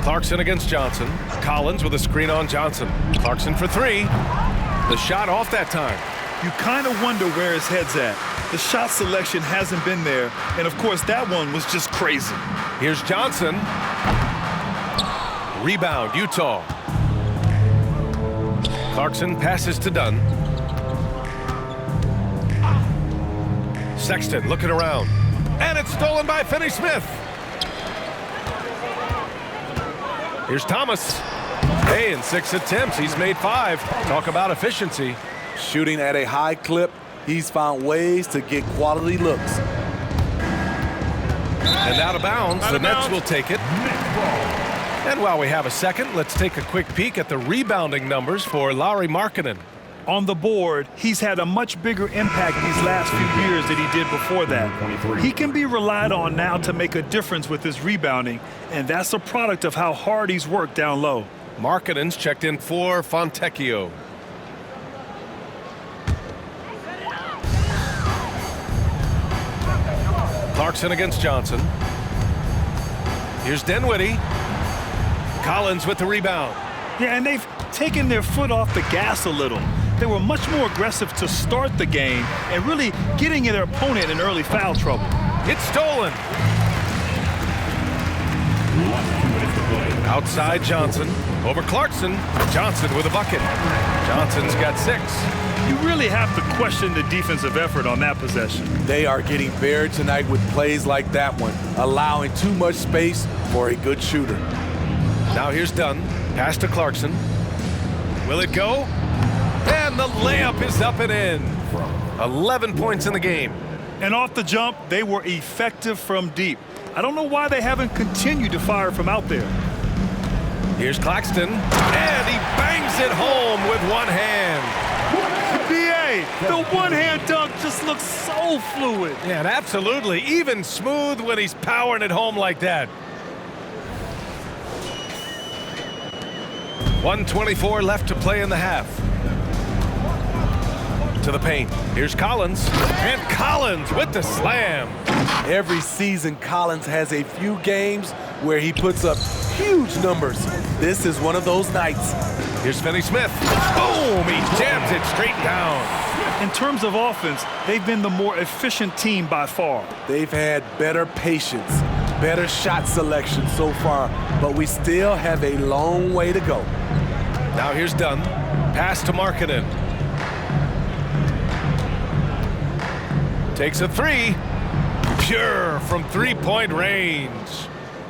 E: Clarkson against Johnson. Collins with a screen on Johnson. Clarkson for 3. The shot off that time.
F: You kind of wonder where his head's at. The shot selection hasn't been there, and of course that one was just crazy.
E: Here's Johnson. Rebound, Utah. Clarkson passes to Dunn. Sexton looking around. And it's stolen by Finney-Smith. Here's Thomas. Hey, in 6 attempts, he's made 5. Talk about efficiency.
G: Shooting at a high clip, he's found ways to get quality looks.
E: And out of bounds, the Nets will take it. And while we have a second, let's take a quick peek at the rebounding numbers for Lauri Markkanen.
F: On the board, he's had a much bigger impact these last few years than he did before that. He can be relied on now to make a difference with his rebounding, and that's a product of how hard he's worked down low.
E: Markkanen's checked in for Fontecchio. Clarkson against Johnson. Here's Dinwiddie. Collins with the rebound.
F: Yeah, and they've taken their foot off the gas a little. They were much more aggressive to start the game and really getting their opponent in early foul trouble.
E: It's stolen. Outside Johnson. Over Clarkson. Johnson with a bucket. Johnson's got 6.
F: You really have to question the defensive effort on that possession.
G: They are getting buried tonight with plays like that one, allowing too much space for a good shooter.
E: Now here's Dunn. Pass to Clarkson. Will it go? And the layup is up and in. 11 points in the game.
F: And off the jump, they were effective from deep. I don't know why they haven't continued to fire from out there.
E: Here's Claxton. And he bangs it home with one hand.
F: The one-hand dunk just looks so fluid.
E: Yeah, and absolutely. Even smooth when he's powering it home like that. 1:24 left to play in the half. To the paint. Here's Collins. And Collins with the slam.
G: Every season, Collins has a few games where he puts up huge numbers. This is one of those nights.
E: Here's Finney-Smith. Boom! He jams it straight down.
F: In terms of offense, they've been the more efficient team by far.
G: They've had better patience, better shot selection so far, but we still have a long way to go.
E: Now here's Dunn. Pass to Markkanen. Takes a three. Pure from three-point range.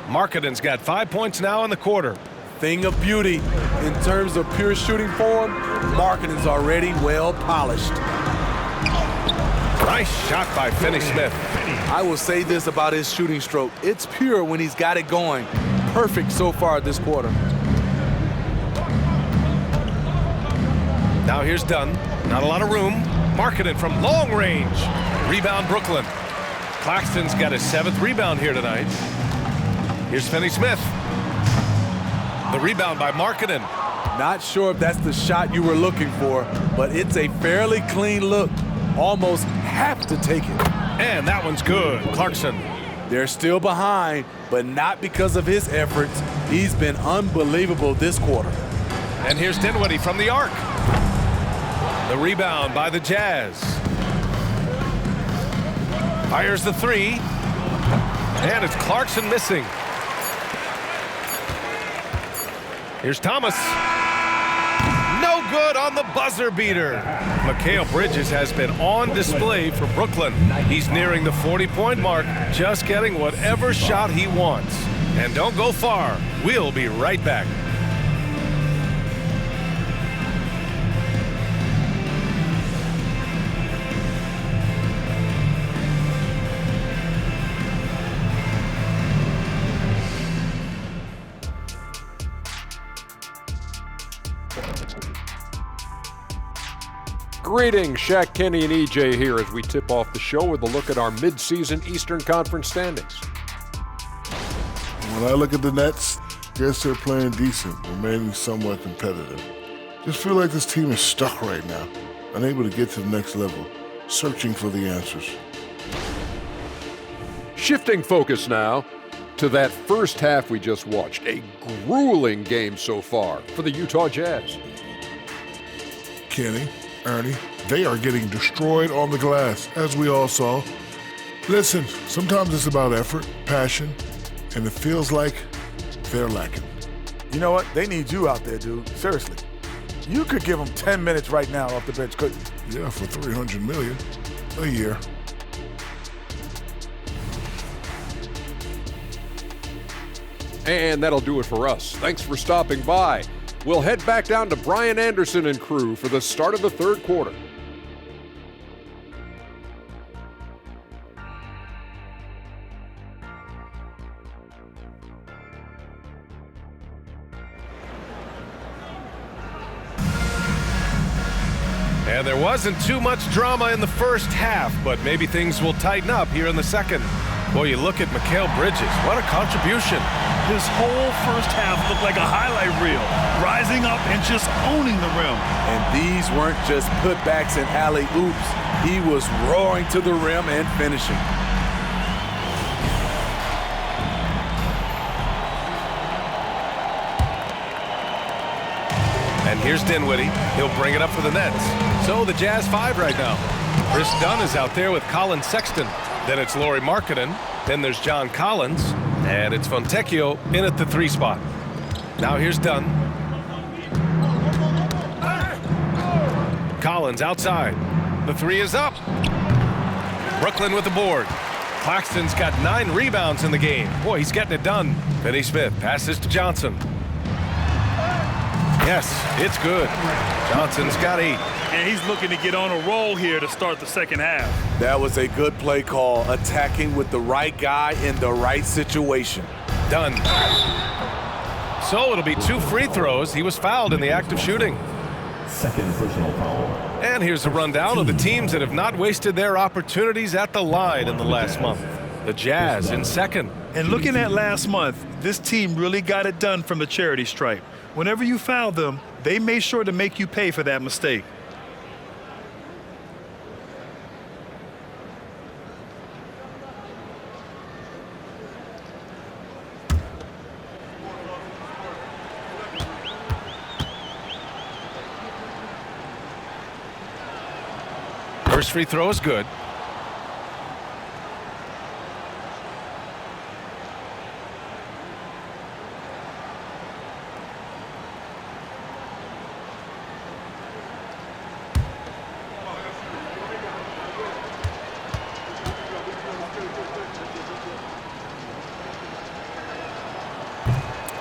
E: Markkanen's got 5 points now in the quarter.
G: Thing of beauty. In terms of pure shooting form, Markkanen's already well polished.
E: Nice shot by Finney-Smith.
G: I will say this about his shooting stroke. It's pure when he's got it going. Perfect so far this quarter.
E: Now here's Dunn. Not a lot of room. Markkanen from long range. Rebound Brooklyn. Claxton's got his 7th rebound here tonight. Here's Finney-Smith. The rebound by Markkanen.
G: Not sure if that's the shot you were looking for, but it's a fairly clean look. Almost have to take it.
E: And that one's good. Clarkson.
G: They're still behind, but not because of his efforts. He's been unbelievable this quarter.
E: And here's Dinwiddie from the arc. The rebound by the Jazz. Fires the three. And it's Clarkson missing. Here's Thomas. No good on the buzzer beater. Mikal Bridges has been on display for Brooklyn. He's nearing the 40-point mark, just getting whatever shot he wants. And don't go far. We'll be right back.
J: Greetings, Shaq, Kenny, and EJ here as we tip off the show with a look at our mid-season Eastern Conference standings.
K: When I look at the Nets, guess they're playing decent, remaining somewhat competitive. Just feel like this team is stuck right now, unable to get to the next level, searching for the answers.
J: Shifting focus now to that first half we just watched. A grueling game so far for the Utah Jazz.
K: Kenny, Ernie, they are getting destroyed on the glass, as we all saw. Listen, sometimes it's about effort, passion, and it feels like they're lacking.
L: You know what? They need you out there, dude. Seriously. You could give them 10 minutes right now off the bench, couldn't you?
K: Yeah, for $300 million a year.
J: And that'll do it for us. Thanks for stopping by. We'll head back down to Brian Anderson and crew for the start of the third quarter.
E: And there wasn't too much drama in the first half, but maybe things will tighten up here in the second. Boy, you look at Mikal Bridges. What a contribution.
F: His whole first half looked like a highlight reel, rising up and just owning the rim.
G: And these weren't just putbacks and alley-oops. He was roaring to the rim and finishing.
E: And here's Dinwiddie. He'll bring it up for the Nets. So the Jazz 5 right now. Chris Dunn is out there with Colin Sexton. Then it's Lauri Markkanen. Then there's John Collins. And it's Fontecchio in at the 3 spot. Now here's Dunn. Collins outside. The 3 is up. Brooklyn with the board. Claxton's got 9 rebounds in the game. Boy, he's getting it done. Finney-Smith passes to Johnson. Yes, it's good. Johnson's got 8.
F: And he's looking to get on a roll here to start the second half.
G: That was a good play call, attacking with the right guy in the right situation.
E: Done. So it'll be 2 free throws. He was fouled in the act of shooting.
H: Second personal foul.
E: And here's a rundown of the teams that have not wasted their opportunities at the line in the last month. The Jazz in second.
F: And looking at last month, this team really got it done from the charity stripe. Whenever you foul them, they made sure to make you pay for that mistake.
E: First free throw is good.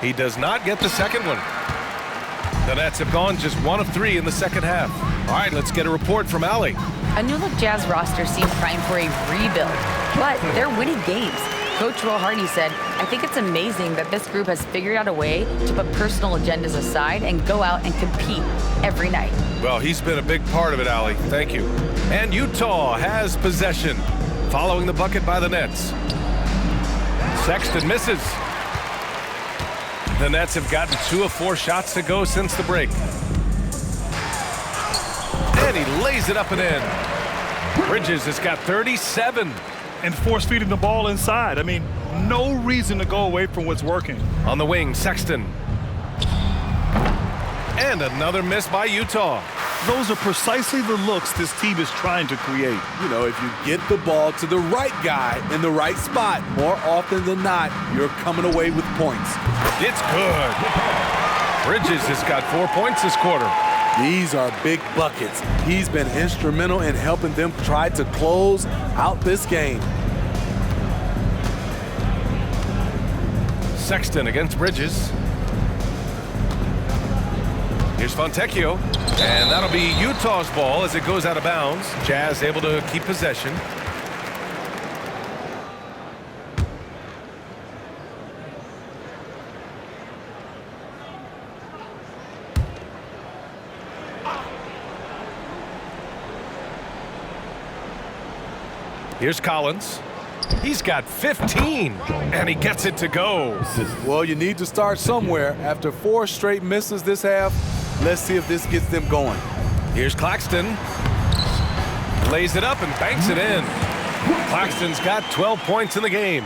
E: He does not get the second one. The Nets have gone just 1 of 3 in the second half. All right, let's get a report from Allie.
I: A new-look Jazz roster seems primed for a rebuild, but they're winning games. Coach Will Hardy said, "I think it's amazing that this group has figured out a way to put personal agendas aside and go out and compete every night."
E: Well, he's been a big part of it, Allie. Thank you. And Utah has possession, following the bucket by the Nets. Sexton misses. The Nets have gotten 2 of 4 shots to go since the break. And he lays it up and in. Bridges has got 37.
F: And force feeding the ball inside. I mean, no reason to go away from what's working.
E: On the wing, Sexton. And another miss by Utah.
F: Those are precisely the looks this team is trying to create.
G: You know, if you get the ball to the right guy in the right spot, more often than not, you're coming away with points.
E: It's good. Bridges has got 4 points this quarter.
G: These are big buckets. He's been instrumental in helping them try to close out this game.
E: Sexton against Bridges. Here's Fontecchio. And that'll be Utah's ball as it goes out of bounds. Jazz able to keep possession. Here's Collins. He's got 15, and he gets it to go.
G: Well, you need to start somewhere. After 4 straight misses this half, let's see if this gets them going.
E: Here's Claxton. Lays it up and banks it in. Claxton's got 12 points in the game.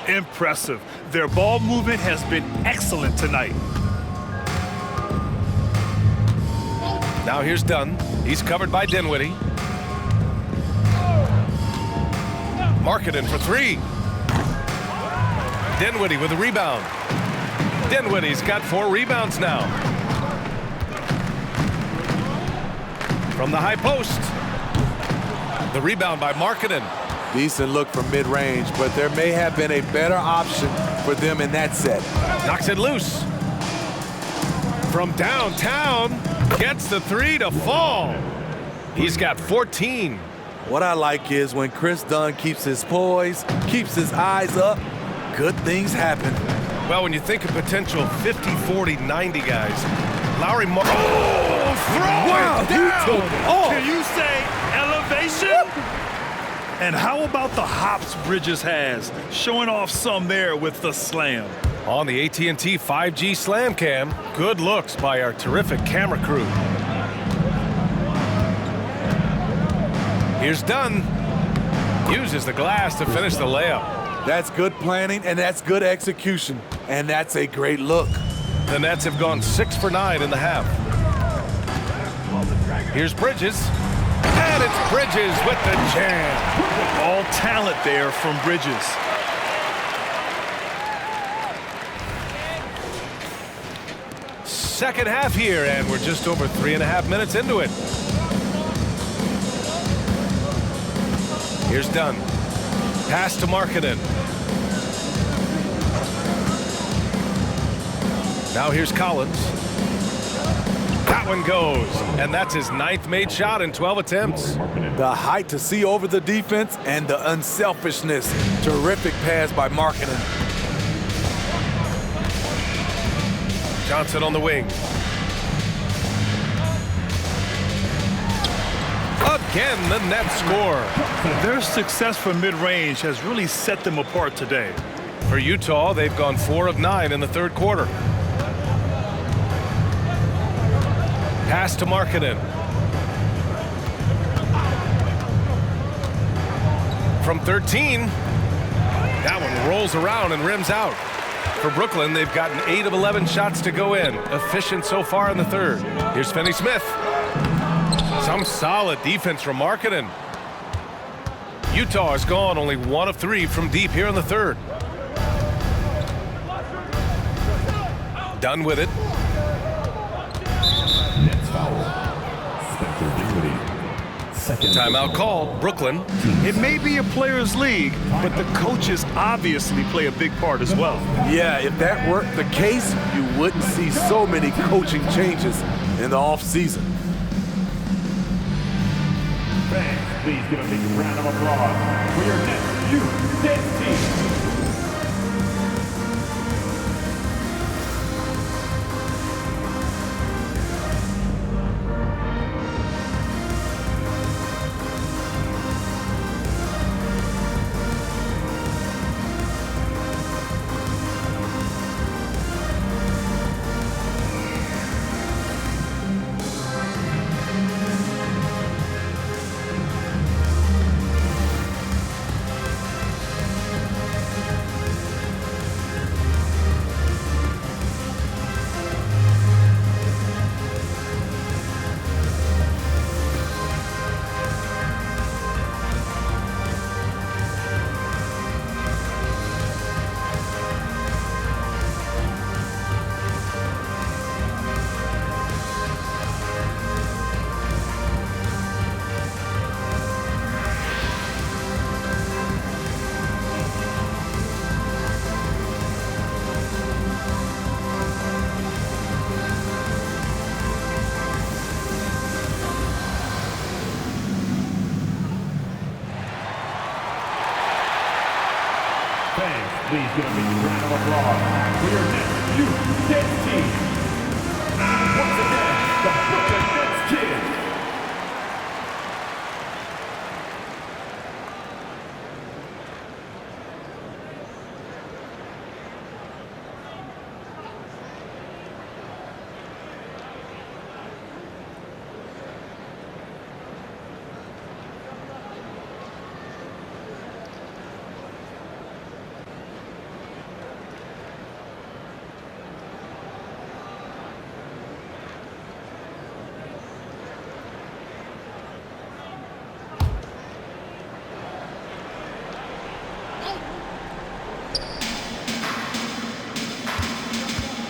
F: Impressive. Their ball movement has been excellent tonight.
E: Now here's Dunn. He's covered by Dinwiddie. Marketing for 3. Dinwiddie with a rebound. Dinwiddie's got 4 rebounds now. From the high post. The rebound by Marketing.
G: Decent look from mid-range, but there may have been a better option for them in that set.
E: Knocks it loose. From downtown, gets the 3 to fall. He's got 14.
G: What I like is when Chris Dunn keeps his poise, keeps his eyes up, good things happen.
E: Well, when you think of potential 50, 40, 90 guys, Lowry throw it down.
F: Can you say elevation? And how about the hops Bridges has, showing off some there with the slam.
E: On the AT&T 5G Slam Cam, good looks by our terrific camera crew. Here's Dunn. Uses the glass to finish the layup.
G: That's good planning, and that's good execution. And that's a great look.
E: The Nets have gone 6 for 9 in the half. Here's Bridges. And it's Bridges with the jam.
F: All talent there from Bridges.
E: Second half here, and we're just over 3.5 minutes into it. Here's Dunn. Pass to Markkanen. Now here's Collins. That one goes, and that's his 9th made shot in 12 attempts.
G: The height to see over the defense and the unselfishness. Terrific pass by Markkanen.
E: Johnson on the wing. Again, the Nets score.
F: Their success from mid-range has really set them apart today.
E: For Utah, they've gone 4 of 9 in the third quarter. Pass to Markkanen. From 13, that one rolls around and rims out. For Brooklyn, they've gotten 8 of 11 shots to go in. Efficient so far in the third. Here's Finney-Smith. Some solid defense from Markkanen. Utah has gone only 1 of 3 from deep here in the third. Done with it.
H: Nets foul.
E: Timeout call, Brooklyn.
F: It may be a players' league, but the coaches obviously play a big part as well.
G: Yeah, if that weren't the case, you wouldn't see so many coaching changes in the offseason.
H: Fans, please give a big round of applause for your next youth dance team. Please give a big round of applause for your next youth dance team. Once again, the Brooklyn Nets Kids.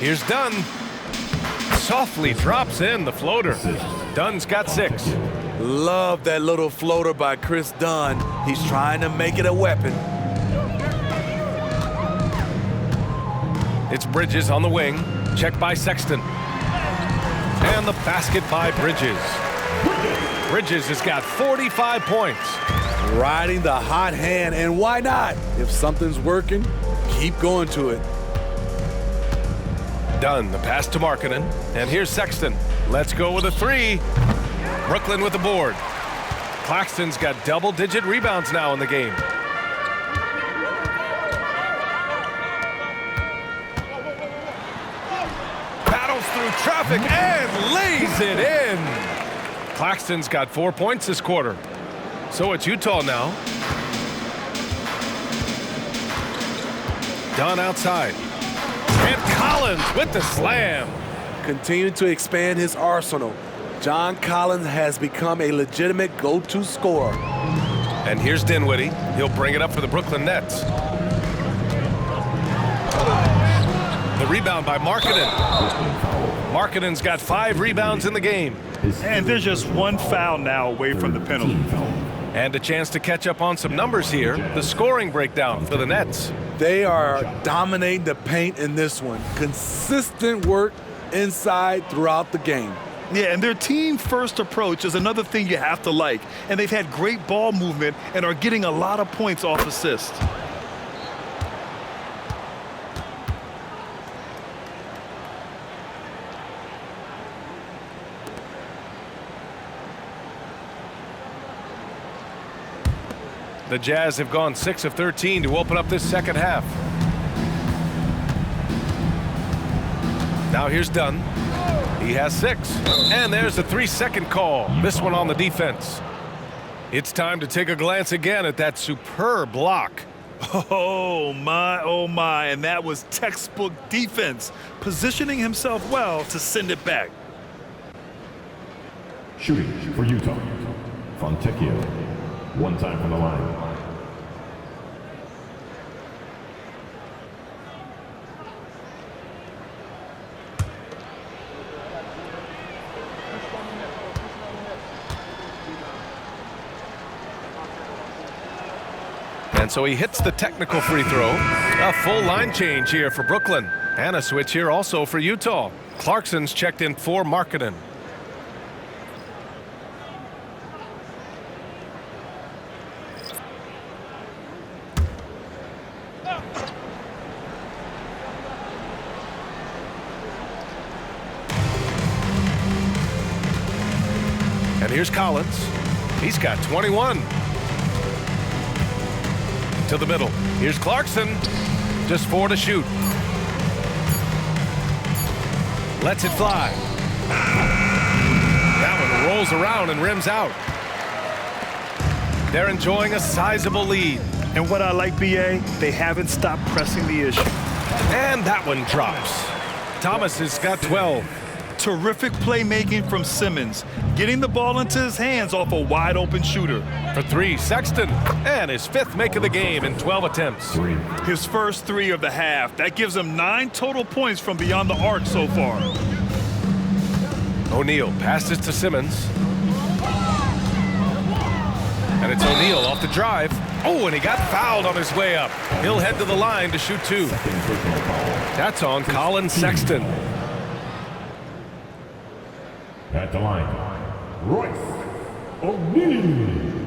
E: Here's Dunn. Softly drops in the floater. Dunn's got 6.
G: Love that little floater by Chris Dunn. He's trying to make it a weapon.
E: It's Bridges on the wing. Checked by Sexton. And the basket by Bridges. Bridges has got 45 points.
G: Riding the hot hand, and why not? If something's working, keep going to it.
E: Dunn, the pass to Markkanen. And here's Sexton. Let's go with a 3. Brooklyn with the board. Claxton's got double-digit rebounds now in the game. Battles through traffic and lays it in. Claxton's got 4 points this quarter. So it's Utah now. Dunn outside. And Collins with the slam.
G: Continue to expand his arsenal. John Collins has become a legitimate go-to scorer.
E: And here's Dinwiddie. He'll bring it up for the Brooklyn Nets. The rebound by Markkanen. Markkanen's got 5 rebounds in the game.
F: And there's just 1 foul now away from the penalty.
E: And a chance to catch up on some numbers here. The scoring breakdown for the Nets.
G: They are dominating the paint in this one. Consistent work inside throughout the game.
F: Yeah, and their team-first approach is another thing you have to like. And they've had great ball movement and are getting a lot of points off assists.
E: The Jazz have gone 6 of 13 to open up this second half. Now here's Dunn. He has 6. And there's the 3-second call. This one on the defense. It's time to take a glance again at that superb block.
F: Oh my, and that was textbook defense, positioning himself well to send it back.
H: Shooting for Utah, Fontecchio. One time from the line.
E: And so he hits the technical free throw. A full line change here for Brooklyn. And a switch here also for Utah. Clarkson's checked in for Markkanen. And here's Collins. He's got 21. To the middle. Here's Clarkson. Just 4 to shoot. Lets it fly. That one rolls around and rims out. They're enjoying a sizable lead.
F: And what I like, BA, they haven't stopped pressing the issue.
E: And that one drops. Thomas has got 12.
F: Terrific playmaking from Simmons, getting the ball into his hands off a wide open shooter.
E: For 3, Sexton, and his 5th make of the game in 12 attempts.
F: His first 3 of the half. That gives him 9 total points from beyond the arc so far.
E: O'Neal passes to Simmons. And it's O'Neal off the drive. Oh, and he got fouled on his way up. He'll head to the line to shoot 2. That's on Colin Sexton.
H: At the line, Royce O'Neal.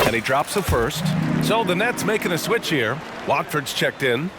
E: And he drops the first. So the Nets making a switch here. Watford's checked in.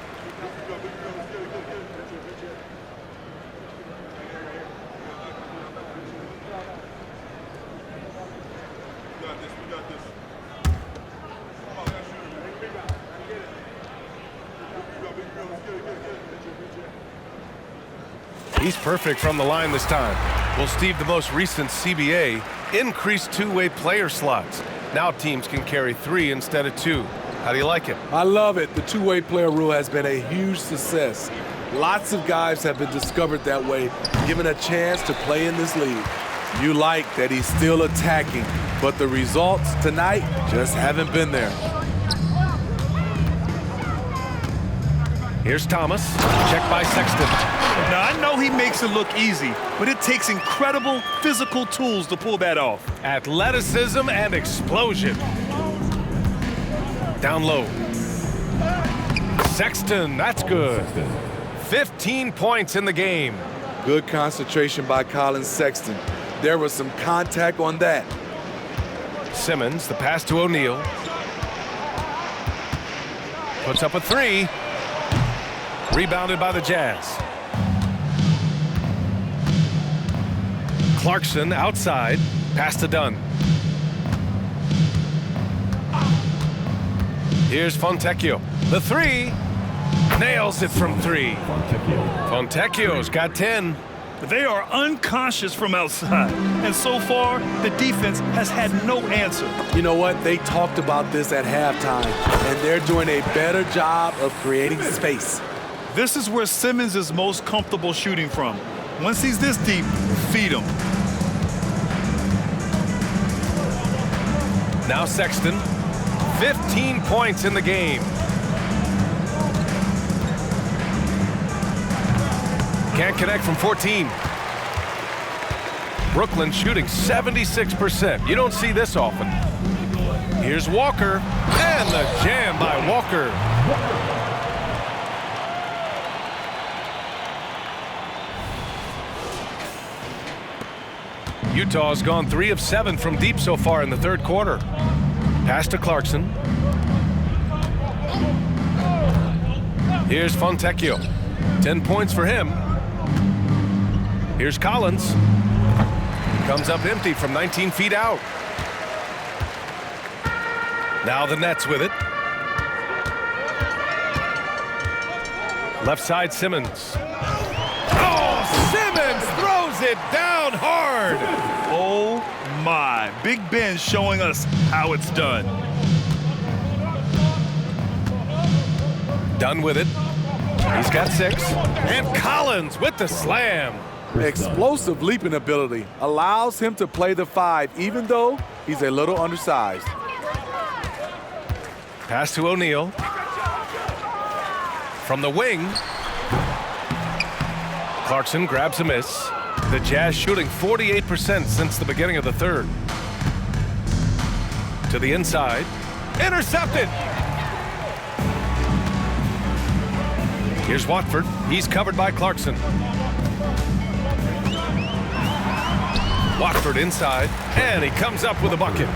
E: He's perfect from the line this time. Well, Steve, the most recent CBA increased two-way player slots. Now teams can carry 3 instead of 2. How do you like it?
G: I love it. The two-way player rule has been a huge success. Lots of guys have been discovered that way, given a chance to play in this league. You like that he's still attacking, but the results tonight just haven't been there.
E: Here's Thomas, checked by Sexton.
F: Now, I know he makes it look easy, but it takes incredible physical tools to pull that off.
E: Athleticism and explosion. Down low. Sexton, that's good. 15 points in the game.
G: Good concentration by Colin Sexton. There was some contact on that.
E: Simmons, the pass to O'Neal. Puts up a 3. Rebounded by the Jazz. Clarkson outside. Pass to Dunn. Here's Fontecchio. The 3. Nails it from 3. Fontecchio's got 10.
F: They are unconscious from outside. And so far, the defense has had no answer.
G: You know what? They talked about this at halftime, and they're doing a better job of creating space.
F: This is where Simmons is most comfortable shooting from. Once he's this deep, feed him.
E: Now Sexton, 15 points in the game. Can't connect from 14. Brooklyn shooting 76%. You don't see this often. Here's Walker, and the jam by Walker. Utah's gone 3 of 7 from deep so far in the third quarter. Pass to Clarkson. Here's Fontecchio. 10 points for him. Here's Collins. Comes up empty from 19 feet out. Now the Nets with it. Left side, Simmons. Oh, Simmons throws it down hard.
F: Oh my, Big Ben showing us how it's done.
E: Done with it. He's got 6. And Collins with the slam.
G: Explosive leaping ability allows him to play the 5, even though he's a little undersized.
E: Pass to O'Neal. From the wing. Clarkson grabs a miss. The Jazz shooting 48% since the beginning of the third. To the inside. Intercepted! Here's Watford. He's covered by Clarkson. Watford inside, and he comes up with a bucket.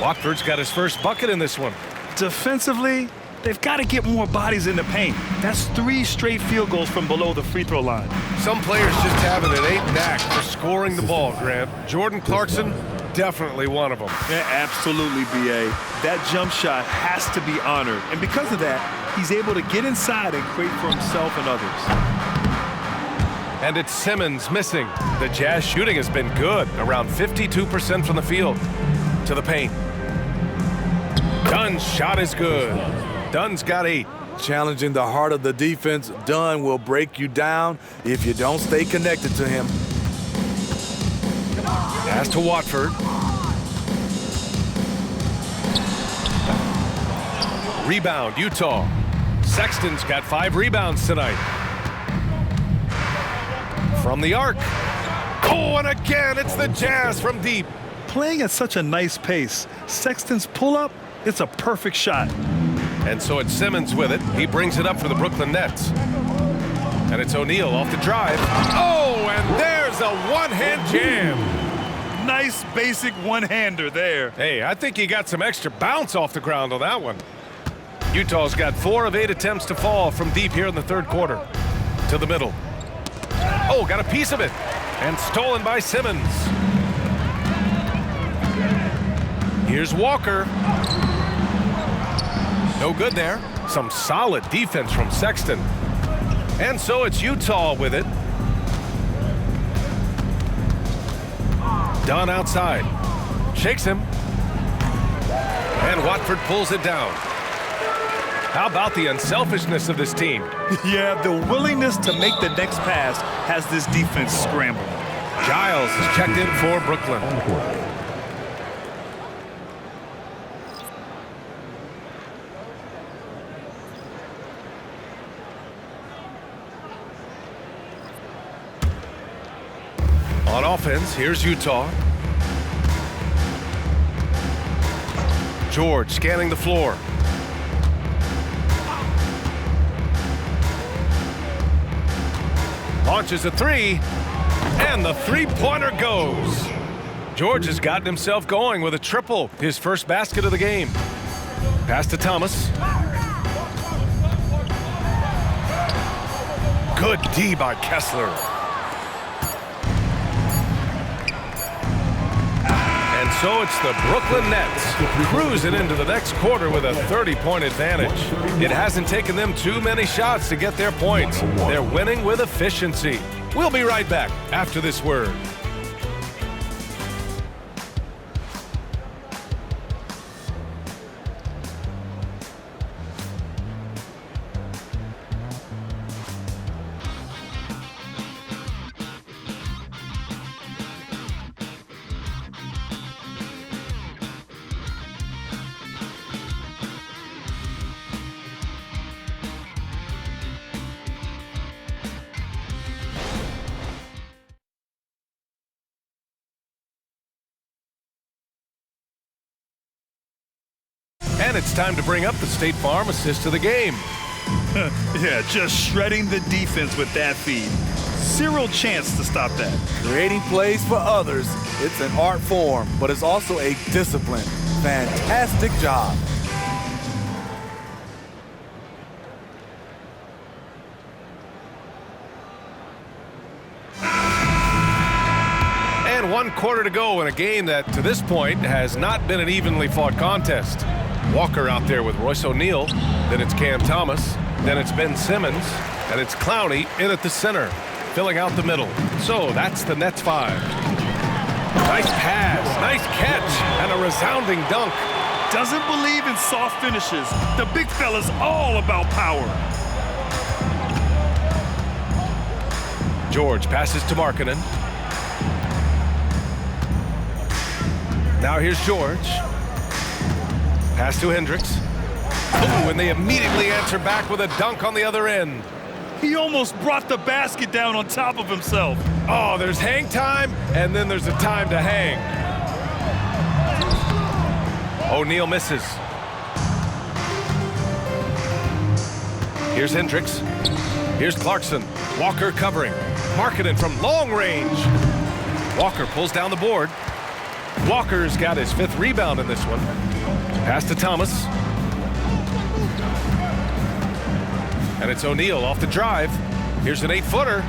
E: Watford's got his first bucket in this one.
F: Defensively, they've got to get more bodies in the paint. That's 3 straight field goals from below the free throw line.
E: Some players just have an innate knack for scoring the ball, Grant. Jordan Clarkson, definitely one of them.
F: Yeah, absolutely, B.A. That jump shot has to be honored. And because of that, he's able to get inside and create for himself and others.
E: And it's Simmons missing. The Jazz shooting has been good, around 52% from the field. To the paint. Dunn's shot is good. Dunn's got 8.
G: Challenging the heart of the defense, Dunn will break you down if you don't stay connected to him.
E: Pass to Watford. Rebound, Utah. Sexton's got 5 rebounds tonight. From the arc. Oh, and again, it's the Jazz from deep.
F: Playing at such a nice pace, Sexton's pull-up, it's a perfect shot.
E: And so it's Simmons with it. He brings it up for the Brooklyn Nets. And it's O'Neal off the drive. Oh, and there's a one-hand jam.
F: Nice basic one-hander there.
E: Hey, I think he got some extra bounce off the ground on that one. Utah's got 4 of 8 attempts to fall from deep here in the third quarter. To the middle. Oh, got a piece of it. And stolen by Simmons. Here's Walker. No good there. Some solid defense from Sexton. And so it's Utah with it. Dunn outside. Shakes him. And Watford pulls it down. How about the unselfishness of this team?
F: Yeah, the willingness to make the next pass has this defense scrambled.
E: Giles is checked in for Brooklyn. On offense, here's Utah. George scanning the floor. Launches a 3, and the three-pointer goes. George has gotten himself going with a triple, his first basket of the game. Pass to Thomas. Good D by Kessler. And so it's the Brooklyn Nets cruising into the next quarter with a 30-point advantage. It hasn't taken them too many shots to get their points. They're winning with efficiency. We'll be right back after this word. And it's time to bring up the State Farm assist to the game.
F: Yeah, just shredding the defense with that feed. Zero chance to stop that.
G: Creating plays for others, it's an art form, but it's also a discipline. Fantastic job.
E: And 1 quarter to go in a game that, to this point, has not been an evenly fought contest. Walker out there with Royce O'Neal. Then it's Cam Thomas. Then it's Ben Simmons. And it's Clowney in at the center, filling out the middle. So that's the Nets 5. Nice pass, nice catch, and a resounding dunk.
F: Doesn't believe in soft finishes. The big fella's all about power.
E: George passes to Markkanen. Now here's George. Pass to Hendricks. Oh, and they immediately answer back with a dunk on the other end.
F: He almost brought the basket down on top of himself.
E: Oh, there's hang time, and then there's a time to hang. O'Neal misses. Here's Hendricks. Here's Clarkson. Walker covering. Markkanen from long range. Walker pulls down the board. Walker's got his 5th rebound in this one. Pass to Thomas. And it's O'Neal off the drive. Here's an 8-footer.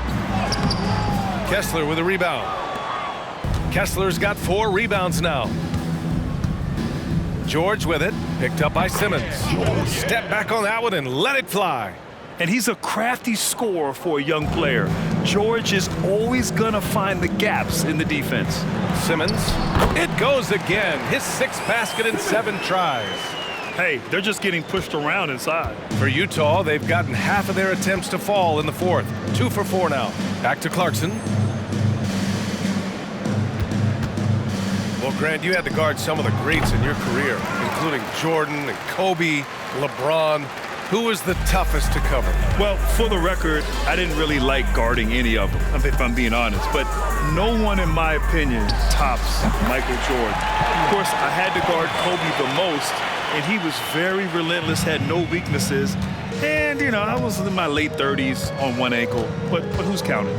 E: Kessler with a rebound. Kessler's got 4 rebounds now. George with it, picked up by Simmons. Step back on that one and let it fly.
F: And he's a crafty scorer for a young player. George is always gonna find the gaps in the defense.
E: Simmons, it goes again. His 6th basket in 7 tries.
F: Hey, they're just getting pushed around inside.
E: For Utah, they've gotten half of their attempts to fall in the 4th. 2 for 4 now. Back to Clarkson. Well, Grant, you had to guard some of the greats in your career, including Jordan and Kobe, LeBron. Who was the toughest to cover?
F: Well, for the record, I didn't really like guarding any of them, if I'm being honest. But no one, in my opinion, tops Michael Jordan. Of course, I had to guard Kobe the most, and he was very relentless, had no weaknesses. And, you know, I was in my late 30s on one ankle, but who's counting?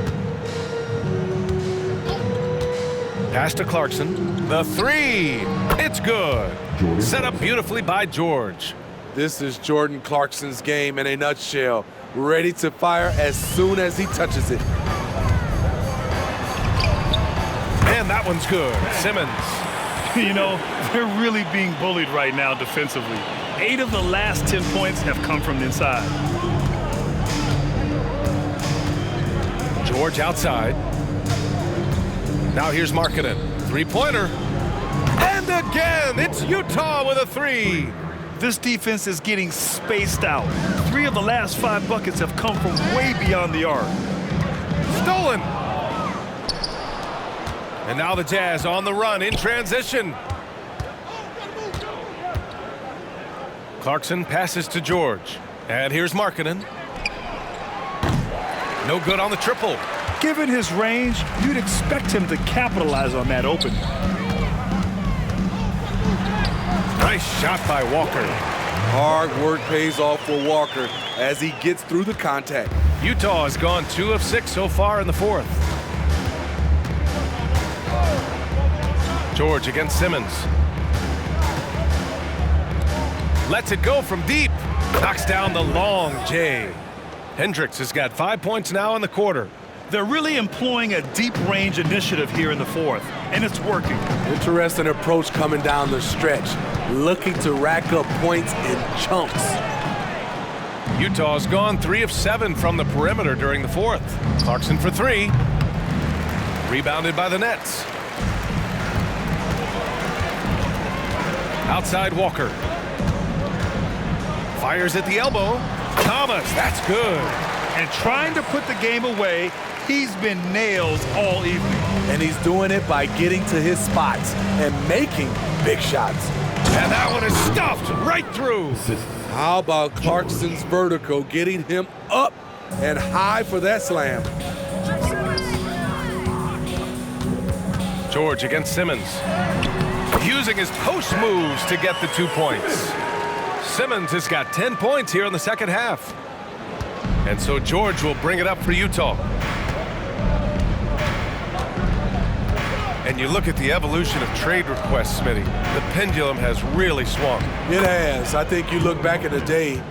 E: Pass to Clarkson. The 3. It's good. Set up beautifully by George.
G: This is Jordan Clarkson's game in a nutshell. Ready to fire as soon as he touches it.
E: And that one's good. Simmons.
F: You know, they're really being bullied right now defensively. 8 of the last 10 points have come from the inside.
E: George outside. Now here's Markkanen. 3-pointer. And again, it's Utah with a 3.
F: This defense is getting spaced out. 3 of the last 5 buckets have come from way beyond the arc.
E: Stolen. And now the Jazz on the run in transition. Clarkson passes to George. And here's Markkanen. No good on the triple.
F: Given his range, you'd expect him to capitalize on that opening.
E: Nice shot by Walker.
G: Hard work pays off for Walker as he gets through the contact.
E: Utah has gone 2 of 6 so far in the 4th. George against Simmons. Lets it go from deep. Knocks down the long J. Hendricks has got 5 points now in the quarter.
F: They're really employing a deep range initiative here in the 4th, and it's working.
G: Interesting approach coming down the stretch, looking to rack up points in chunks.
E: Utah's gone 3 of 7 from the perimeter during the 4th. Clarkson for 3. Rebounded by the Nets. Outside Walker. Fires at the elbow. Thomas, that's good.
F: And trying to put the game away, he's been nails all evening.
G: And he's doing it by getting to his spots and making big shots.
E: And that one is stuffed right through.
G: How about Clarkson's vertical getting him up and high for that slam?
E: George against Simmons. Using his post moves to get the 2 points. Simmons has got 10 points here in the second half. And so George will bring it up for Utah. And you look at the evolution of trade requests, Smitty. The pendulum has really swung.
G: It has. I think you look back in the day,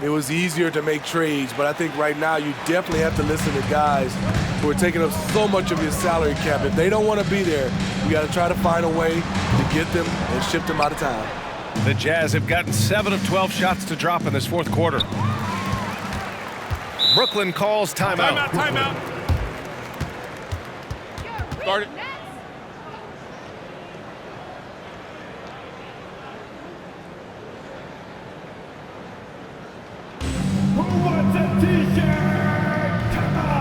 G: it was easier to make trades, but I think right now you definitely have to listen to guys who are taking up so much of your salary cap. If they don't want to be there, you got to try to find a way to get them and ship them out of town.
E: The Jazz have gotten 7 of 12 shots to drop in this fourth quarter. Brooklyn calls timeout.
F: Timeout.
J: Start it.
H: Who wants a t-shirt? Come on!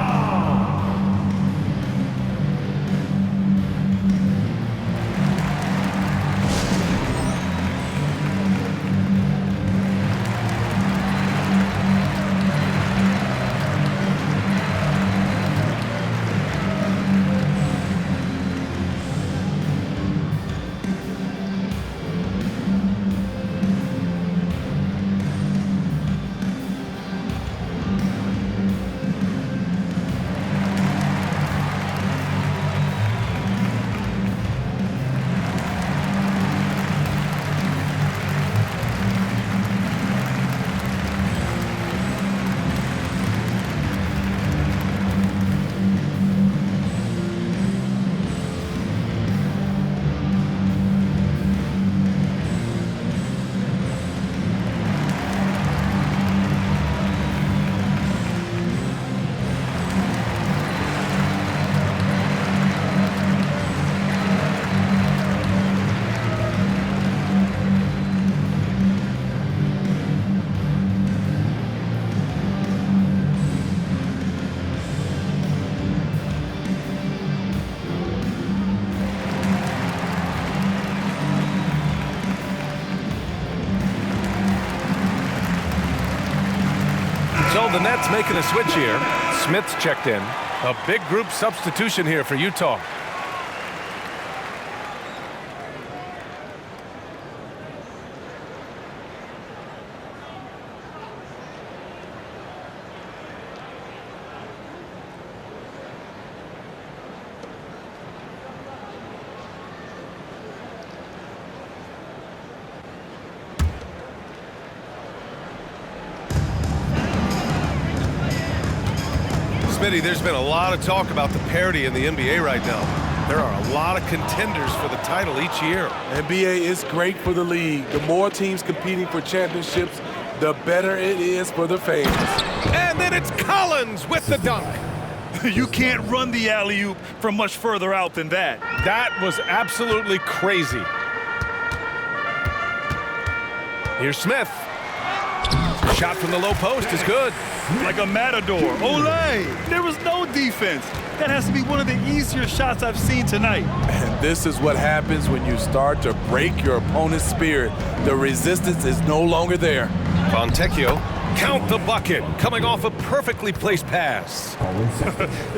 E: So the Nets making a switch here. Smith's checked in. A big group substitution here for Utah. Smitty, there's been a lot of talk about the parity in the NBA right now. There are a lot of contenders for the title each year.
G: NBA is great for the league. The more teams competing for championships, the better it is for the fans.
E: And then it's Collins with the dunk.
F: You can't run the alley-oop from much further out than that.
E: That was absolutely crazy. Here's Smith. Shot from the low post is good.
F: Like a matador. Olay! There was no defense. That has to be one of the easier shots I've seen tonight.
G: And this is what happens when you start to break your opponent's spirit. The resistance is no longer there.
E: Fontecchio, count the bucket, coming off a perfectly placed pass.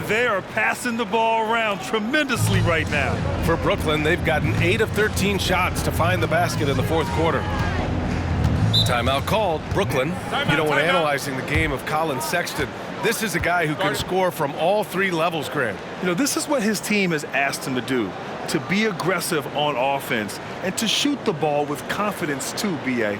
F: They are passing the ball around tremendously right now.
E: For Brooklyn, they've gotten 8 of 13 shots to find the basket in the fourth quarter. Timeout called. Brooklyn, when analyzing the game of Colin Sexton, this is a guy who can score from all 3 levels, Grant.
F: This is what his team has asked him to do, to be aggressive on offense and to shoot the ball with confidence too, B.A.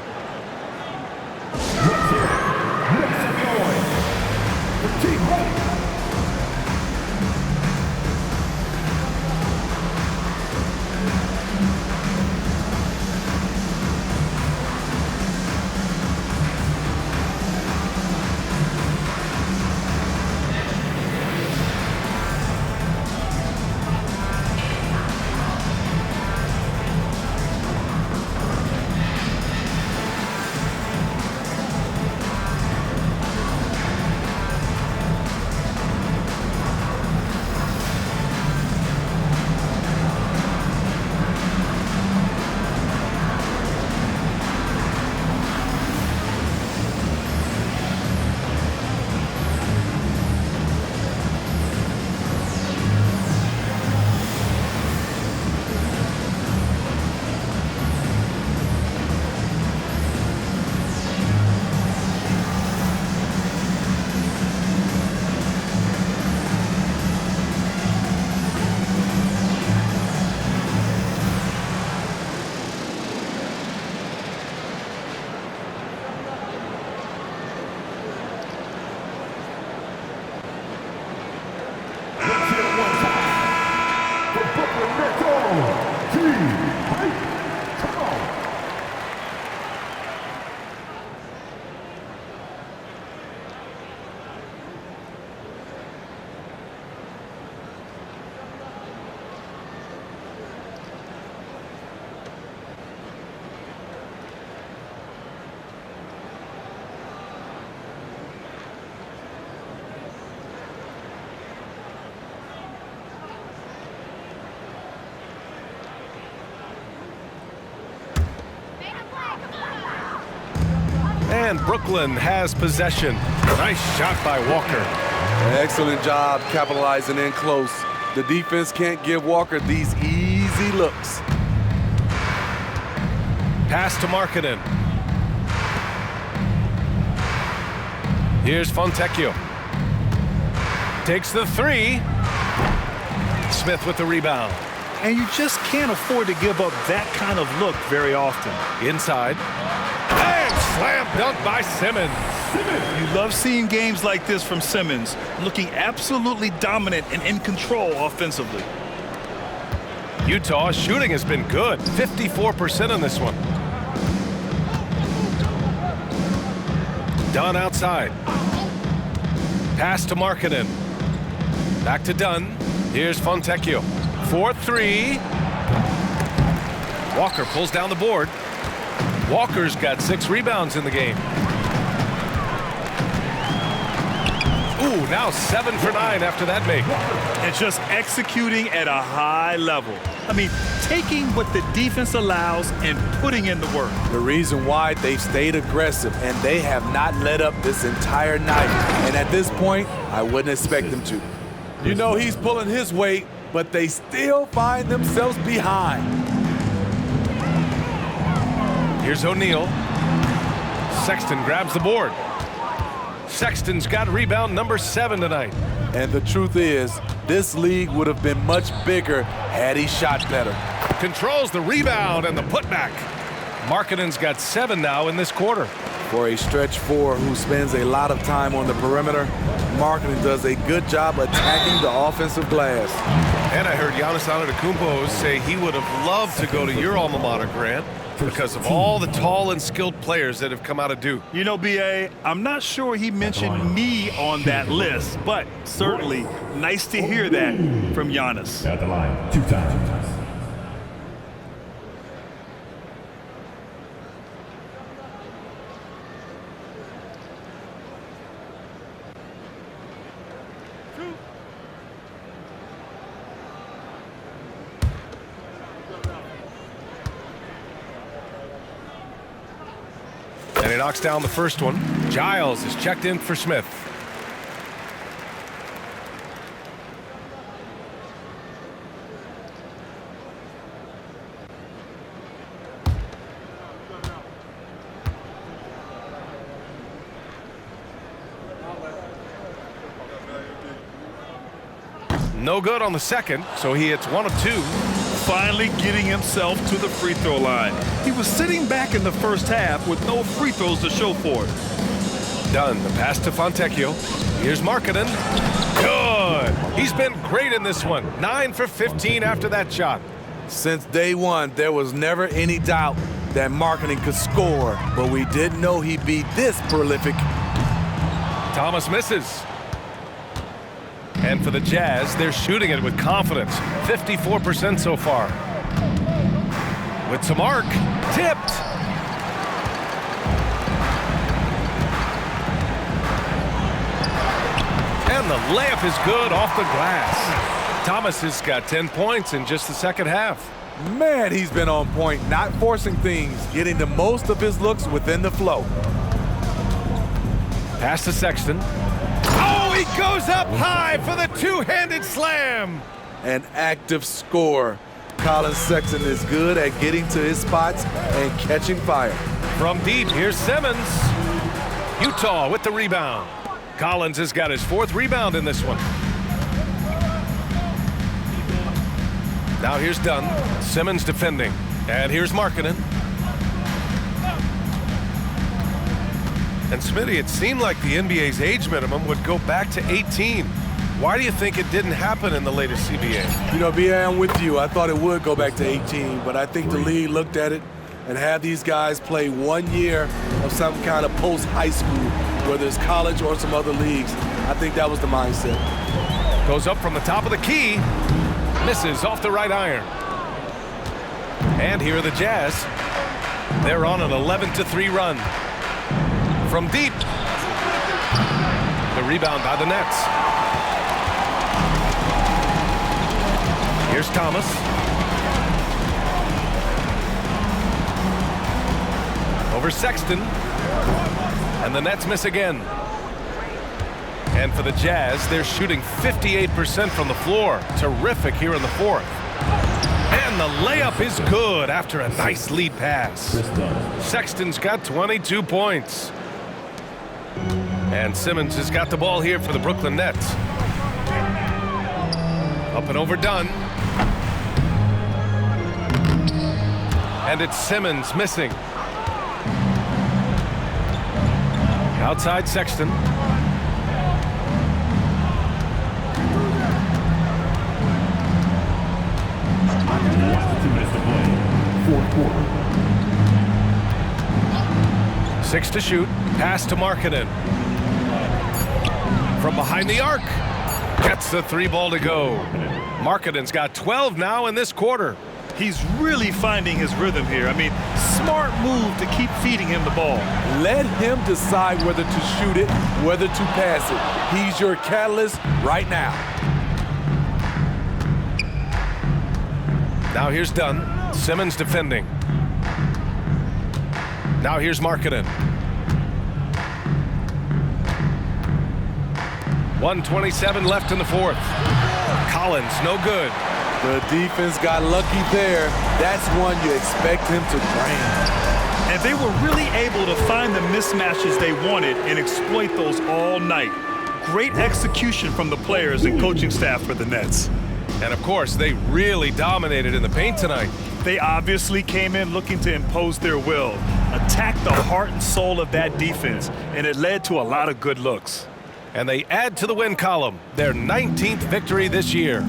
E: And Brooklyn has possession. Nice shot by Walker.
G: Excellent job capitalizing in close. The defense can't give Walker these easy looks.
E: Pass to Markkanen. Here's Fontecchio. Takes the three. Smith with the rebound.
F: And you just can't afford to give up that kind of look very often.
E: Inside. And slam dunk by Simmons.
F: You love seeing games like this from Simmons, looking absolutely dominant and in control offensively.
E: Utah's shooting has been good. 54% on this one. Dunn outside. Pass to Markkanen. Back to Dunn. Here's Fontecchio. 4-3. Walker pulls down the board. Walker's got 6 rebounds in the game. Ooh, now 7 for 9 after that make.
F: And just executing at a high level. I mean, taking what the defense allows and putting in the work.
G: The reason why they've stayed aggressive and they have not let up this entire night. And at this point, I wouldn't expect them to. You know he's pulling his weight, but they still find themselves behind.
E: Here's O'Neal. Sexton grabs the board. Sexton's got rebound number 7 tonight.
G: And the truth is, this league would have been much bigger had he shot better.
E: Controls the rebound and the putback. Markkanen's got 7 now in this quarter.
G: For a stretch 4 who spends a lot of time on the perimeter, Markkanen does a good job attacking the offensive glass.
E: And I heard Giannis Antetokounmpo say he would have loved to go to your alma mater, Grant, because of all the tall and skilled players that have come out of Duke.
F: You know, B.A., I'm not sure he mentioned me on that list, but certainly nice to hear that from Giannis.
H: At the line, 2 times.
E: And he knocks down the first one. Giles is checked in for Smith. No good on the second, so he hits 1 of 2.
F: Finally getting himself to the free throw line. He was sitting back in the first half with no free throws to show for it.
E: Done. The pass to Fontecchio. Here's Markkanen. Good. He's been great in this one. 9 for 15 after that shot.
G: Since day one, there was never any doubt that Markkanen could score, but we didn't know he'd be this prolific.
E: Thomas misses. And for the Jazz, they're shooting it with confidence. 54% so far. With some arc. Tipped. And the layup is good off the glass. Thomas has got 10 points in just the second half.
G: Man, he's been on point, not forcing things, getting the most of his looks within the flow.
E: Pass to Sexton. Oh, he goes up high for the two-handed slam.
G: An active scorer. Colin Sexton is good at getting to his spots and catching fire.
E: From deep, here's Simmons. Utah with the rebound. Collins has got his 4th rebound in this one. Now here's Dunn. Simmons defending. And here's Markkanen. And Smitty, it seemed like the NBA's age minimum would go back to 18. Why do you think it didn't happen in the latest CBA?
G: You know, B.A., I'm with you. I thought it would go back to 18, but I think the league looked at it and had these guys play 1 year of some kind of post-high school, whether it's college or some other leagues. I think that was the mindset.
E: Goes up from the top of the key. Misses off the right iron. And here are the Jazz. They're on an 11-3 run. From deep. The rebound by the Nets. Here's Thomas. Over Sexton. And the Nets miss again. And for the Jazz, they're shooting 58% from the floor. Terrific here in the fourth. And the layup is good after a nice lead pass. Sexton's got 22 points. And Simmons has got the ball here for the Brooklyn Nets. Up and overdone. And it's Simmons missing. Outside Sexton.
H: Last 2 minutes to play. Fourth quarter.
E: 6 to shoot. Pass to Markkanen. From behind the arc. Gets the 3 ball to go. Markkanen's got 12 now in this quarter.
F: He's really finding his rhythm here. I mean, smart move to keep feeding him the ball.
G: Let him decide whether to shoot it, whether to pass it. He's your catalyst right now.
E: Now here's Dunn. Simmons defending. Now here's Markkanen. 1:27 left in the fourth. Collins, no good.
G: The defense got lucky there. That's one you expect him to drain.
F: And they were really able to find the mismatches they wanted and exploit those all night. Great execution from the players and coaching staff for the Nets.
E: And of course, they really dominated in the paint tonight.
F: They obviously came in looking to impose their will, attack the heart and soul of that defense, and it led to a lot of good looks.
E: And they add to the win column, their 19th victory this year.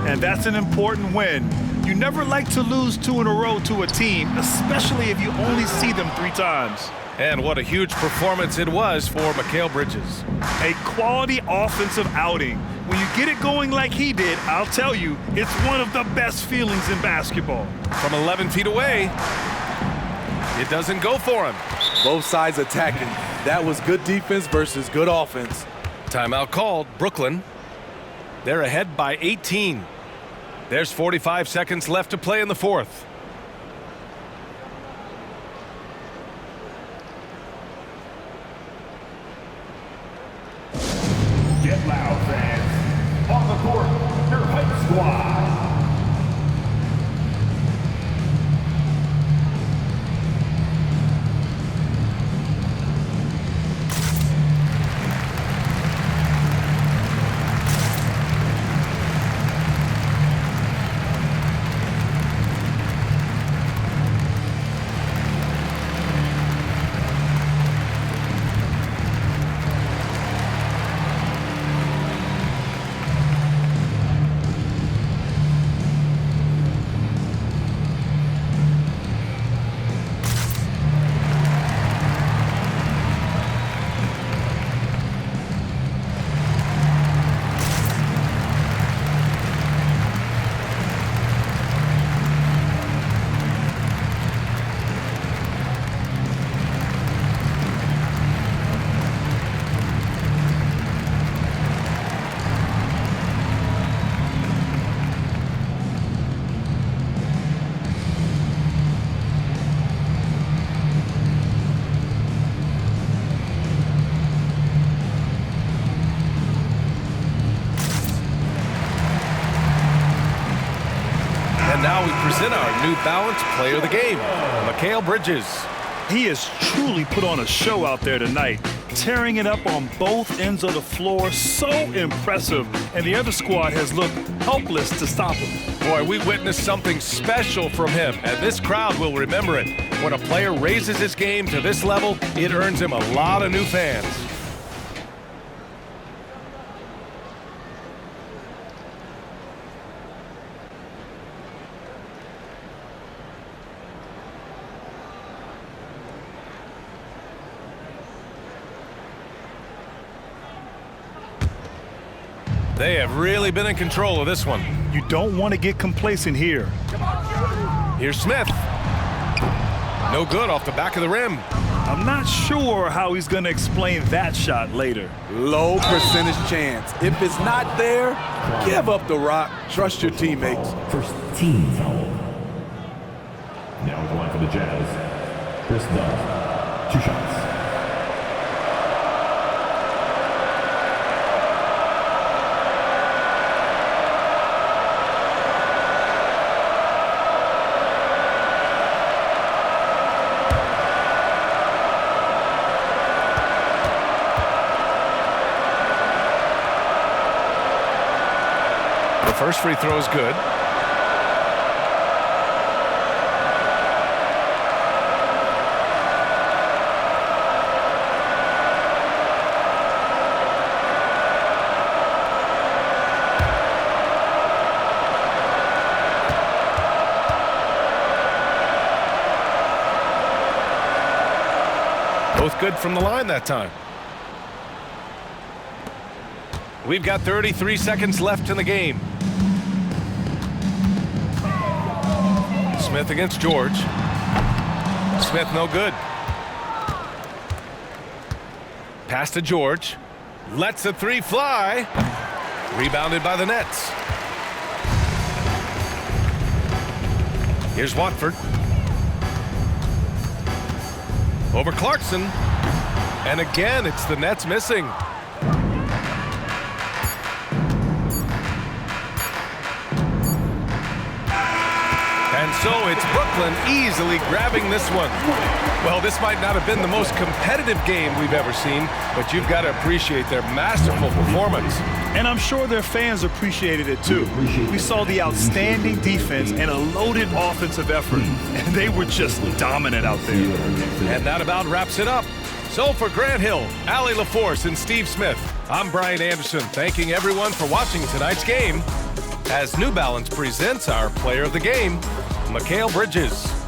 F: And that's an important win. You never like to lose 2 in a row to a team, especially if you only see them 3 times.
E: And what a huge performance it was for Mikal Bridges.
F: A quality offensive outing. When you get it going like he did, I'll tell you, it's one of the best feelings in basketball.
E: From 11 feet away, it doesn't go for him.
G: Both sides attacking. That was good defense versus good offense.
E: Timeout called. Brooklyn. They're ahead by 18. There's 45 seconds left to play in the fourth.
H: Get loud, fans. On the court, your hype squad.
E: Now we present our New Balance Player of the Game, Mikal Bridges.
F: He has truly put on a show out there tonight, tearing it up on both ends of the floor. So impressive, and the other squad has looked helpless to stop him.
E: Boy, we witnessed something special from him, and this crowd will remember it. When a player raises his game to this level, it earns him a lot of new fans. They have really been in control of this one.
F: You don't want to get complacent here.
E: Here's Smith. No good off the back of the rim.
F: I'm not sure how he's going to explain that shot later.
G: Low percentage chance. If it's not there, give up the rock. Trust your teammates.
H: First team foul. Now at the line for the Jazz. Chris Dunn. 2 shots.
E: First free throw is good. Both good from the line that time. We've got 33 seconds left in the game. Smith against George. Smith no good. Pass to George. Lets the three fly. Rebounded by the Nets. Here's Watford. Over Clarkson. And again, it's the Nets missing. And so it's Brooklyn easily grabbing this one. Well, this might not have been the most competitive game we've ever seen, but you've got to appreciate their masterful performance.
F: And I'm sure their fans appreciated it too. We saw the outstanding defense and a loaded offensive effort, and they were just dominant out there.
E: And that about wraps it up. So for Grant Hill, Allie LaForce, and Steve Smith, I'm Brian Anderson, thanking everyone for watching tonight's game as New Balance presents our player of the game, Mikal Bridges.